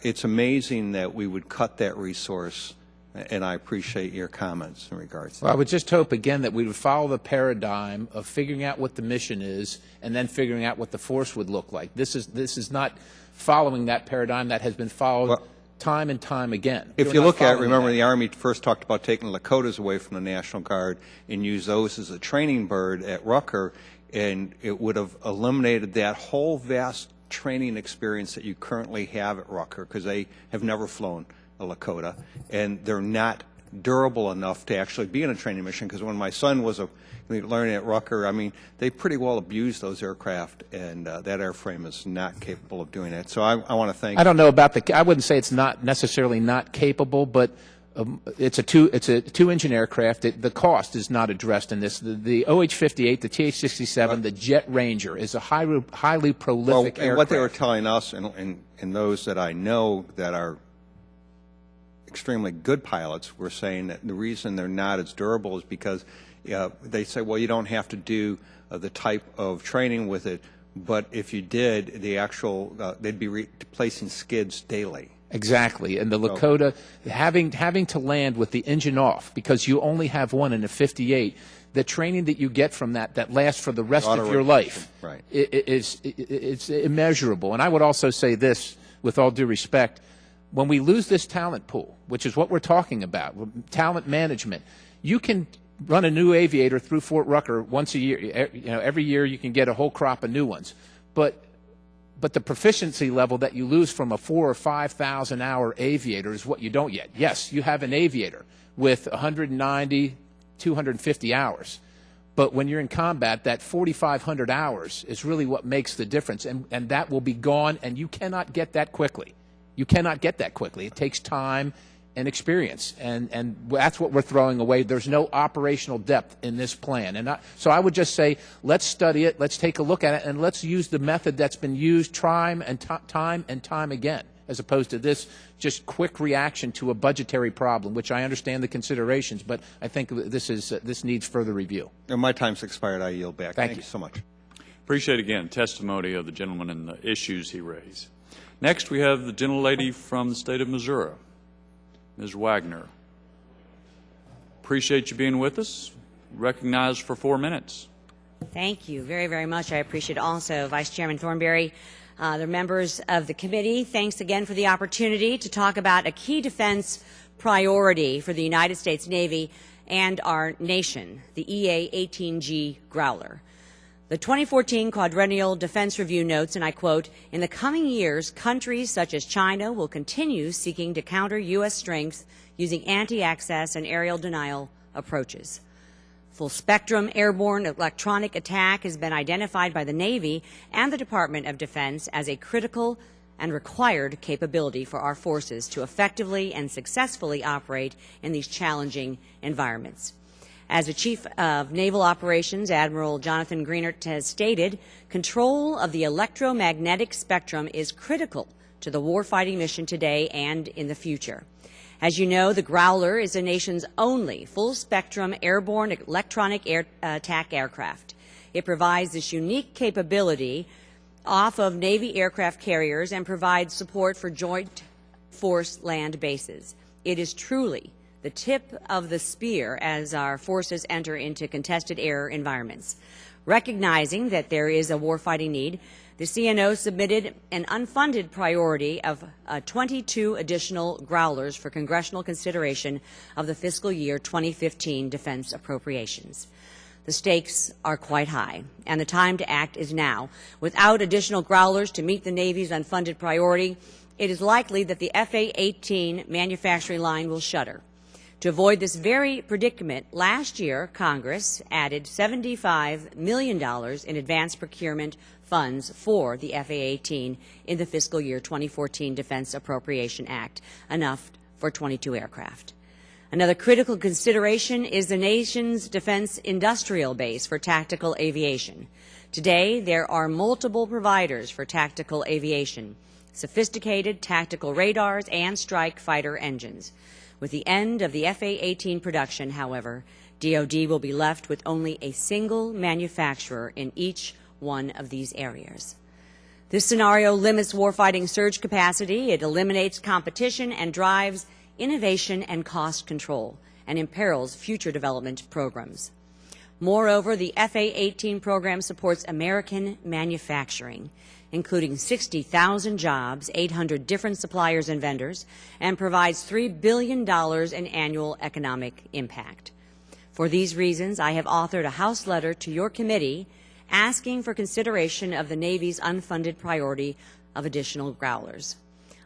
It's amazing that we would cut that resource, and I appreciate your comments in regards to Well, that. I would just hope, again, that we would follow the paradigm of figuring out what the mission is and then figuring out what the force would look like. This is not following that paradigm that has been followed time and time again. If you look at, remember, the Army first talked about taking Lakotas away from the National Guard and use those as a training bird at Rucker, and it would have eliminated that whole vast training experience that you currently have at Rucker, because they have never flown a Lakota, and they're not durable enough to actually be in a training mission. Because when my son was learning at Rucker, I mean, they pretty well abused those aircraft, and that airframe is not capable of doing that. So I want to thank. I don't know about I wouldn't say it's not necessarily not capable, but it's a two-engine aircraft. The cost is not addressed in this. The OH-58, the TH-67, the Jet Ranger is a highly prolific aircraft. And what they were telling us, and those that I know that are extremely good pilots, were saying that the reason they're not as durable is because they say, well, you don't have to do the type of training with it, but if you did, the actual they'd be replacing skids daily. Exactly, and the Lakota having to land with the engine off because you only have one in a 58. The training that you get from that lasts for the rest of your life, right? It's immeasurable. And I would also say this, with all due respect, when we lose this talent pool, which is what we're talking about, talent management, you can run a new aviator through Fort Rucker once a year. You know, every year you can get a whole crop of new ones, but the proficiency level that you lose from a 4,000 or 5,000 hour aviator is what you don't get. Yes, you have an aviator with 190, 250 hours. But when you're in combat, that 4,500 hours is really what makes the difference. And that will be gone, and you cannot get that quickly. You cannot get that quickly. It takes time and experience, and that's what we're throwing away. There's no operational depth in this plan. And so I would just say, let's study it, let's take a look at it, and let's use the method that's been used time and time again, as opposed to this just quick reaction to a budgetary problem, which I understand the considerations, but I think this needs further review. And my time's expired. I yield back. Thank you so much. Appreciate, again, testimony of the gentleman and the issues he raised. Next, we have the gentlelady from the state of Missouri, Ms. Wagner. Appreciate you being with us. Recognized for 4 minutes. Thank you very, very much. I appreciate it also. Vice Chairman Thornberry, the members of the committee, thanks again for the opportunity to talk about a key defense priority for the United States Navy and our nation, the EA-18G Growler. The 2014 Quadrennial Defense Review notes, and I quote, "In the coming years, countries such as China will continue seeking to counter U.S. strengths using anti-access and aerial denial approaches. Full-spectrum airborne electronic attack has been identified by the Navy and the Department of Defense as a critical and required capability for our forces to effectively and successfully operate in these challenging environments. As the Chief of Naval Operations, Admiral Jonathan Greenert, has stated, control of the electromagnetic spectrum is critical to the warfighting mission today and in the future. As you know, the Growler is the nation's only full-spectrum airborne electronic attack aircraft. It provides this unique capability off of Navy aircraft carriers and provides support for joint force land bases. It is truly the tip of the spear as our forces enter into contested air environments. Recognizing that there is a warfighting need, the CNO submitted an unfunded priority of 22 additional Growlers for congressional consideration of the fiscal year 2015 defense appropriations. The stakes are quite high, and the time to act is now. Without additional Growlers to meet the Navy's unfunded priority, it is likely that the FA-18 manufacturing line will shutter. To avoid this very predicament, last year, Congress added $75 million in advanced procurement funds for the FA-18 in the fiscal year 2014 Defense Appropriation Act, enough for 22 aircraft. Another critical consideration is the nation's defense industrial base for tactical aviation. Today, there are multiple providers for tactical aviation, sophisticated tactical radars and strike fighter engines. With the end of the FA-18 production, however, DoD will be left with only a single manufacturer in each one of these areas. This scenario limits warfighting surge capacity, it eliminates competition, and drives innovation and cost control, and imperils future development programs. Moreover, the FA-18 program supports American manufacturing, including 60,000 jobs, 800 different suppliers and vendors, and provides $3 billion in annual economic impact. For these reasons, I have authored a House letter to your committee asking for consideration of the Navy's unfunded priority of additional Growlers.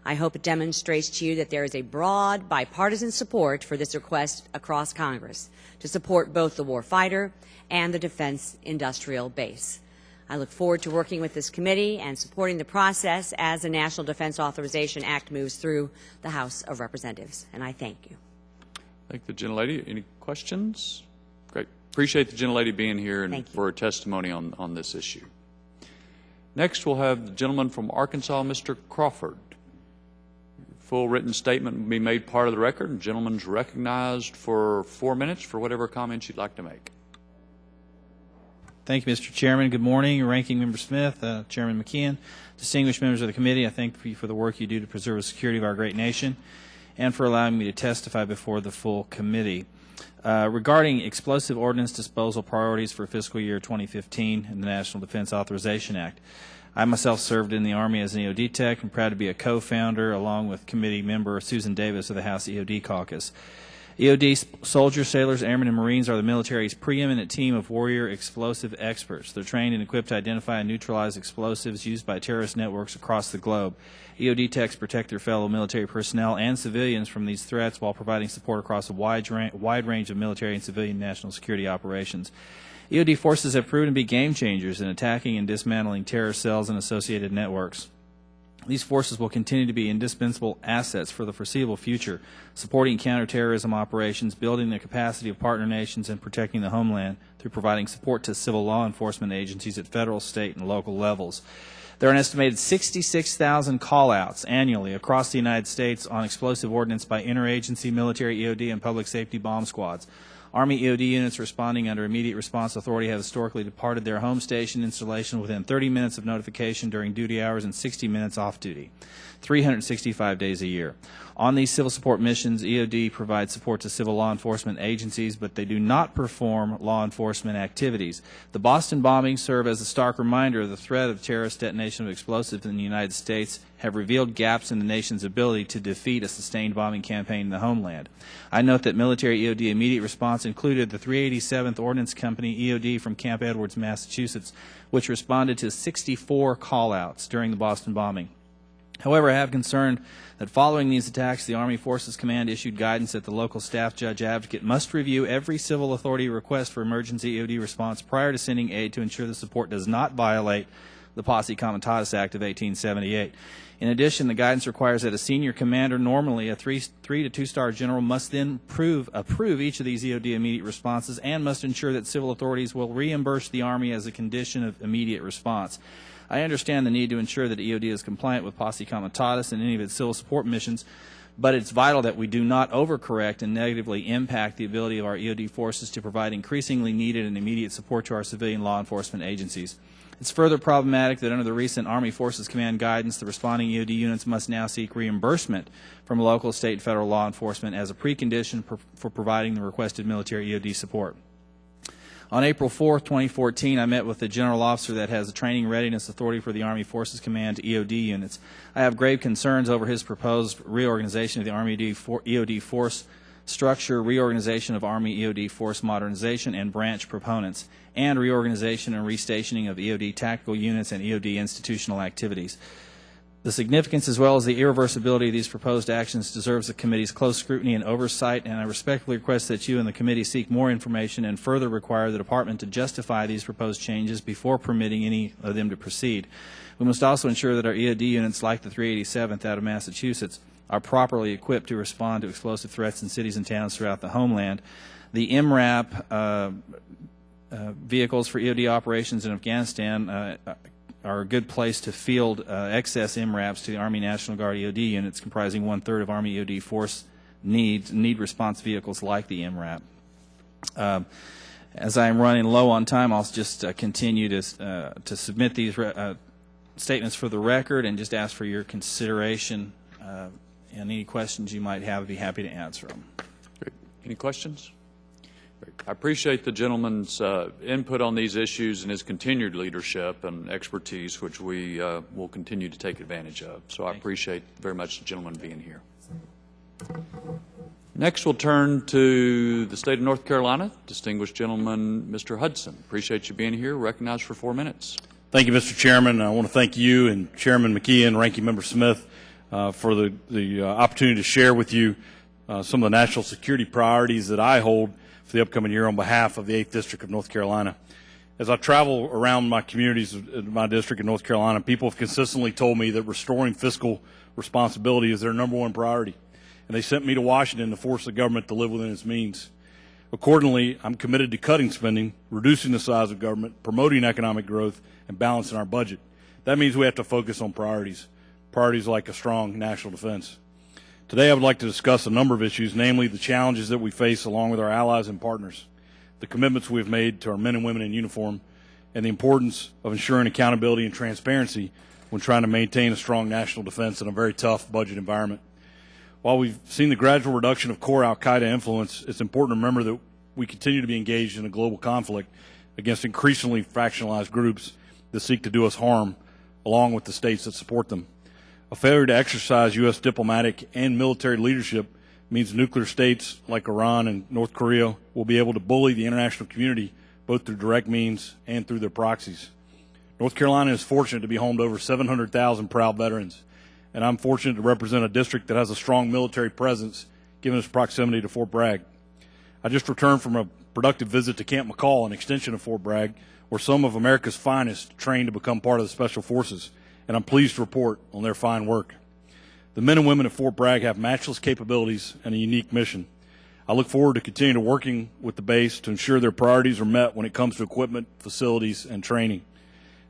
I hope it demonstrates to you that there is a broad bipartisan support for this request across Congress to support both the warfighter and the defense industrial base. I look forward to working with this committee and supporting the process as the National Defense Authorization Act moves through the House of Representatives. And I thank you. Thank the gentlelady. Any questions? Great. Appreciate the gentlelady being here and for her testimony on this issue. Next, we'll have the gentleman from Arkansas, Mr. Crawford. Full written statement will be made part of the record, and the gentleman's recognized for 4 minutes for whatever comments you'd like to make. Thank you, Mr. Chairman. Good morning, Ranking Member Smith, Chairman McKeon, distinguished members of the committee. I thank you for the work you do to preserve the security of our great nation and for allowing me to testify before the full committee. Regarding explosive ordnance disposal priorities for fiscal year 2015 in the National Defense Authorization Act, I myself served in the Army as an EOD tech and proud to be a co-founder along with committee member Susan Davis of the House EOD Caucus. EOD soldiers, sailors, airmen, and Marines are the military's preeminent team of warrior explosive experts. They're trained and equipped to identify and neutralize explosives used by terrorist networks across the globe. EOD techs protect their fellow military personnel and civilians from these threats while providing support across a wide range of military and civilian national security operations. EOD forces have proven to be game changers in attacking and dismantling terror cells and associated networks. These forces will continue to be indispensable assets for the foreseeable future, supporting counterterrorism operations, building the capacity of partner nations, and protecting the homeland through providing support to civil law enforcement agencies at federal, state, and local levels. There are an estimated 66,000 call-outs annually across the United States on explosive ordnance by interagency, military EOD, and public safety bomb squads. Army EOD units responding under immediate response authority have historically departed their home station installation within 30 minutes of notification during duty hours and 60 minutes off duty, 365 days a year. On these civil support missions, EOD provides support to civil law enforcement agencies, but they do not perform law enforcement activities. The Boston bombings serve as a stark reminder of the threat of terrorist detonation of explosives in the United States, have revealed gaps in the nation's ability to defeat a sustained bombing campaign in the homeland. I note that military EOD immediate response included the 387th Ordnance Company EOD from Camp Edwards, Massachusetts, which responded to 64 call-outs during the Boston bombing. However, I have concern that following these attacks, the Army Forces Command issued guidance that the local staff judge advocate must review every civil authority request for emergency EOD response prior to sending aid to ensure the support does not violate the Posse Comitatus Act of 1878. In addition, the guidance requires that a senior commander, normally a 3 to 2-star general, must then approve each of these EOD immediate responses and must ensure that civil authorities will reimburse the Army as a condition of immediate response. I understand the need to ensure that EOD is compliant with Posse Comitatus and any of its civil support missions, but it's vital that we do not overcorrect and negatively impact the ability of our EOD forces to provide increasingly needed and immediate support to our civilian law enforcement agencies. It's further problematic that under the recent Army Forces Command guidance, the responding EOD units must now seek reimbursement from local, state, and federal law enforcement as a precondition for providing the requested military EOD support. On April 4, 2014, I met with the general officer that has the training readiness authority for the Army Forces Command EOD units. I have grave concerns over his proposed reorganization of the Army EOD force structure, reorganization of Army EOD force modernization and branch proponents, and reorganization and restationing of EOD tactical units and EOD institutional activities. The significance as well as the irreversibility of these proposed actions deserves the committee's close scrutiny and oversight, and I respectfully request that you and the committee seek more information and further require the Department to justify these proposed changes before permitting any of them to proceed. We must also ensure that our EOD units, like the 387th out of Massachusetts, are properly equipped to respond to explosive threats in cities and towns throughout the homeland. The MRAP vehicles for EOD operations in Afghanistan are a good place to field excess MRAPs to the Army National Guard EOD units, comprising 1/3 of Army EOD force need response vehicles like the MRAP. As I am running low on time, I'll just continue to submit these statements for the record and just ask for your consideration. And any questions you might have, I'd be happy to answer them. Great. Any questions? Great. I appreciate the gentleman's input on these issues and his continued leadership and expertise, which we will continue to take advantage of. So I appreciate very much the gentleman being here. Next, we'll turn to the state of North Carolina. Distinguished gentleman, Mr. Hudson. Appreciate you being here. Recognized for 4 minutes. Thank you, Mr. Chairman. I want to thank you and Chairman McKee and Ranking Member Smith for the opportunity to share with you some of the national security priorities that I hold for the upcoming year on behalf of the 8th District of North Carolina. As I travel around my communities in my district in North Carolina, people have consistently told me that restoring fiscal responsibility is their #1 priority, and they sent me to Washington to force the government to live within its means. Accordingly, I'm committed to cutting spending, reducing the size of government, promoting economic growth, and balancing our budget. That means we have to focus on priorities like a strong national defense. Today I would like to discuss a number of issues, namely the challenges that we face along with our allies and partners, the commitments we have made to our men and women in uniform, and the importance of ensuring accountability and transparency when trying to maintain a strong national defense in a very tough budget environment. While we've seen the gradual reduction of core al-Qaeda influence, it's important to remember that we continue to be engaged in a global conflict against increasingly factionalized groups that seek to do us harm, along with the states that support them. A failure to exercise U.S. diplomatic and military leadership means nuclear states like Iran and North Korea will be able to bully the international community both through direct means and through their proxies. North Carolina is fortunate to be home to over 700,000 proud veterans, and I'm fortunate to represent a district that has a strong military presence given its proximity to Fort Bragg. I just returned from a productive visit to Camp McCall, an extension of Fort Bragg, where some of America's finest trained to become part of the Special Forces, and I'm pleased to report on their fine work. The men and women at Fort Bragg have matchless capabilities and a unique mission. I look forward to continuing to working with the base to ensure their priorities are met when it comes to equipment, facilities, and training.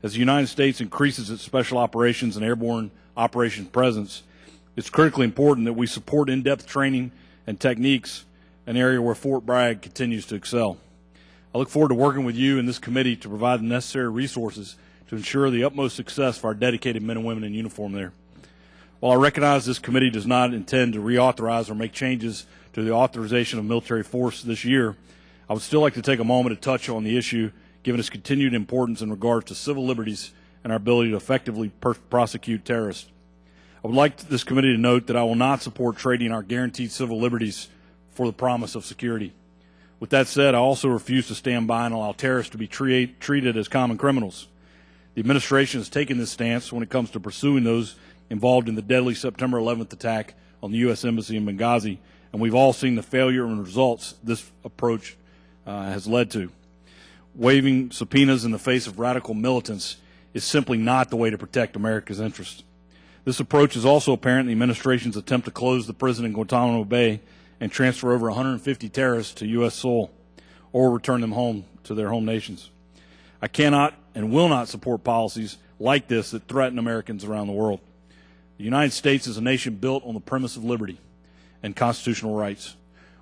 As the United States increases its special operations and airborne operations presence, it's critically important that we support in-depth training and techniques an area where Fort Bragg continues to excel. I look forward to working with you and this committee to provide the necessary resources to ensure the utmost success for our dedicated men and women in uniform there. While I recognize this committee does not intend to reauthorize or make changes to the authorization of military force this year, I would still like to take a moment to touch on the issue, given its continued importance in regards to civil liberties and our ability to effectively prosecute terrorists. I would like this committee to note that I will not support trading our guaranteed civil liberties for the promise of security. With that said, I also refuse to stand by and allow terrorists to be treated as common criminals. The administration has taken this stance when it comes to pursuing those involved in the deadly September 11th attack on the U.S. Embassy in Benghazi, and we've all seen the failure and results this approach has led to. Waiving subpoenas in the face of radical militants is simply not the way to protect America's interests. This approach is also apparent in the administration's attempt to close the prison in Guantanamo Bay and transfer over 150 terrorists to U.S. soil or return them home to their home nations. I cannot and will not support policies like this that threaten Americans around the world. The United States is a nation built on the premise of liberty and constitutional rights.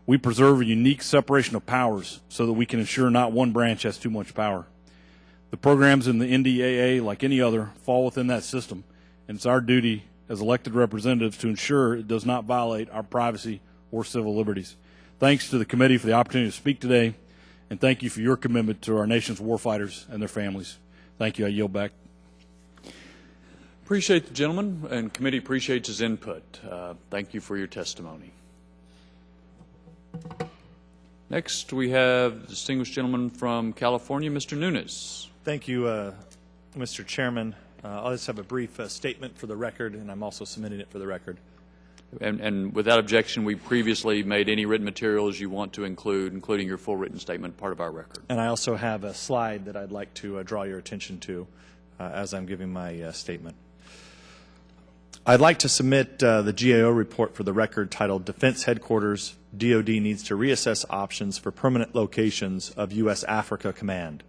We preserve a unique separation of powers so that we can ensure not one branch has too much power. The programs in the NDAA, like any other, fall within that system, and it's our duty as elected representatives to ensure it does not violate our privacy or civil liberties. Thanks to the committee for the opportunity to speak today, and thank you for your commitment to our nation's warfighters and their families. Thank you. I yield back. Appreciate the gentleman, and committee appreciates his input. Thank you for your testimony. Next, we have the distinguished gentleman from California, Mr. Nunes. Thank you, Mr. Chairman. I'll just have a brief statement for the record, and I'm also submitting it for the record. And without objection, we previously made any written materials you want to include, including your full written statement, part of our record. And I also have a slide that I'd like to draw your attention to as I'm giving my statement. I'd like to submit the GAO report for the record titled Defense Headquarters, DoD Needs to Reassess Options for Permanent Locations of U.S. Africa Command.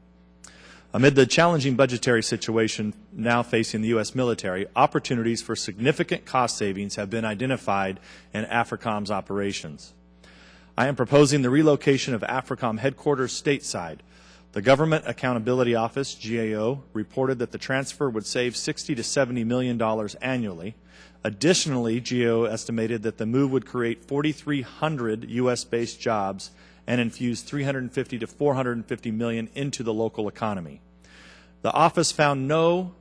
Amid the challenging budgetary situation now facing the U.S. military, opportunities for significant cost savings have been identified in AFRICOM's operations. I am proposing the relocation of AFRICOM headquarters stateside. The Government Accountability Office, GAO, reported that the transfer would save $60 to $70 million annually. Additionally, GAO estimated that the move would create 4,300 U.S.-based jobs and infuse $350 to $450 million into the local economy. The office found no,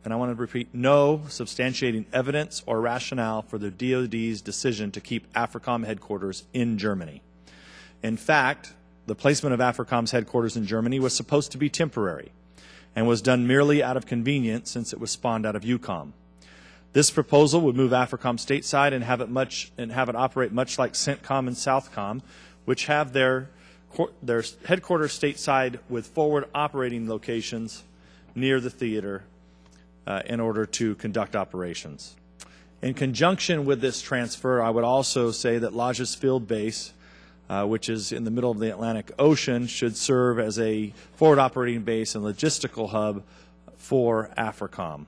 and I want to repeat, no substantiating evidence or rationale for the DoD's decision to keep AFRICOM headquarters in Germany. In fact, the placement of AFRICOM's headquarters in Germany was supposed to be temporary and was done merely out of convenience since it was spawned out of EUCOM. This proposal would move AFRICOM stateside and have it operate much like CENTCOM and SOUTHCOM, which have their headquarters stateside with forward operating locations near the theater in order to conduct operations. In conjunction with this transfer, I would also say that Lajes Field Base, which is in the middle of the Atlantic Ocean, should serve as a forward operating base and logistical hub for AFRICOM.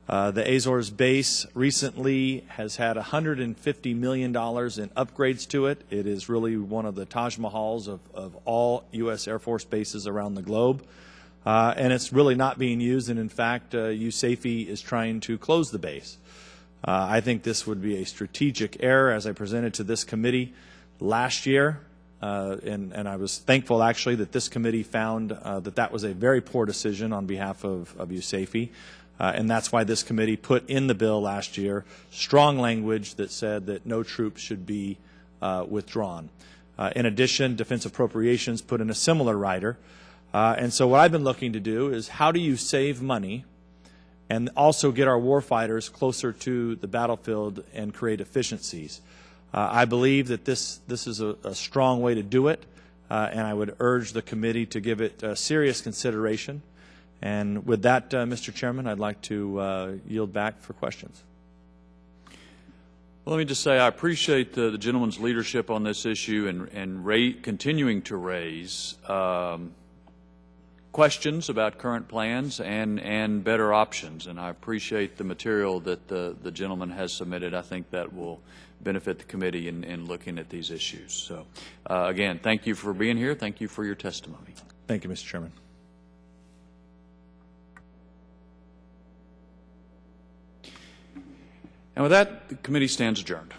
The Azores base recently has had $150 million in upgrades to it. It is really one of the Taj Mahals of all U.S. Air Force bases around the globe. And it's really not being used, and in fact, USAFE is trying to close the base. I think this would be a strategic error, as I presented to this committee last year, and I was thankful actually that this committee found that was a very poor decision on behalf of USAFE. And that's why this committee put in the bill last year strong language that said that no troops should be withdrawn. In addition, Defense Appropriations put in a similar rider. And so what I've been looking to do is how do you save money and also get our warfighters closer to the battlefield and create efficiencies. I believe that this is a strong way to do it, and I would urge the committee to give it serious consideration. And with that, Mr. Chairman, I'd like to yield back for questions. Well, let me just say I appreciate the gentleman's leadership on this issue and continuing to raise questions about current plans and better options. And I appreciate the material that the gentleman has submitted. I think that will benefit the committee in looking at these issues. So, again, thank you for being here. Thank you for your testimony. Thank you, Mr. Chairman. And with that, the committee stands adjourned.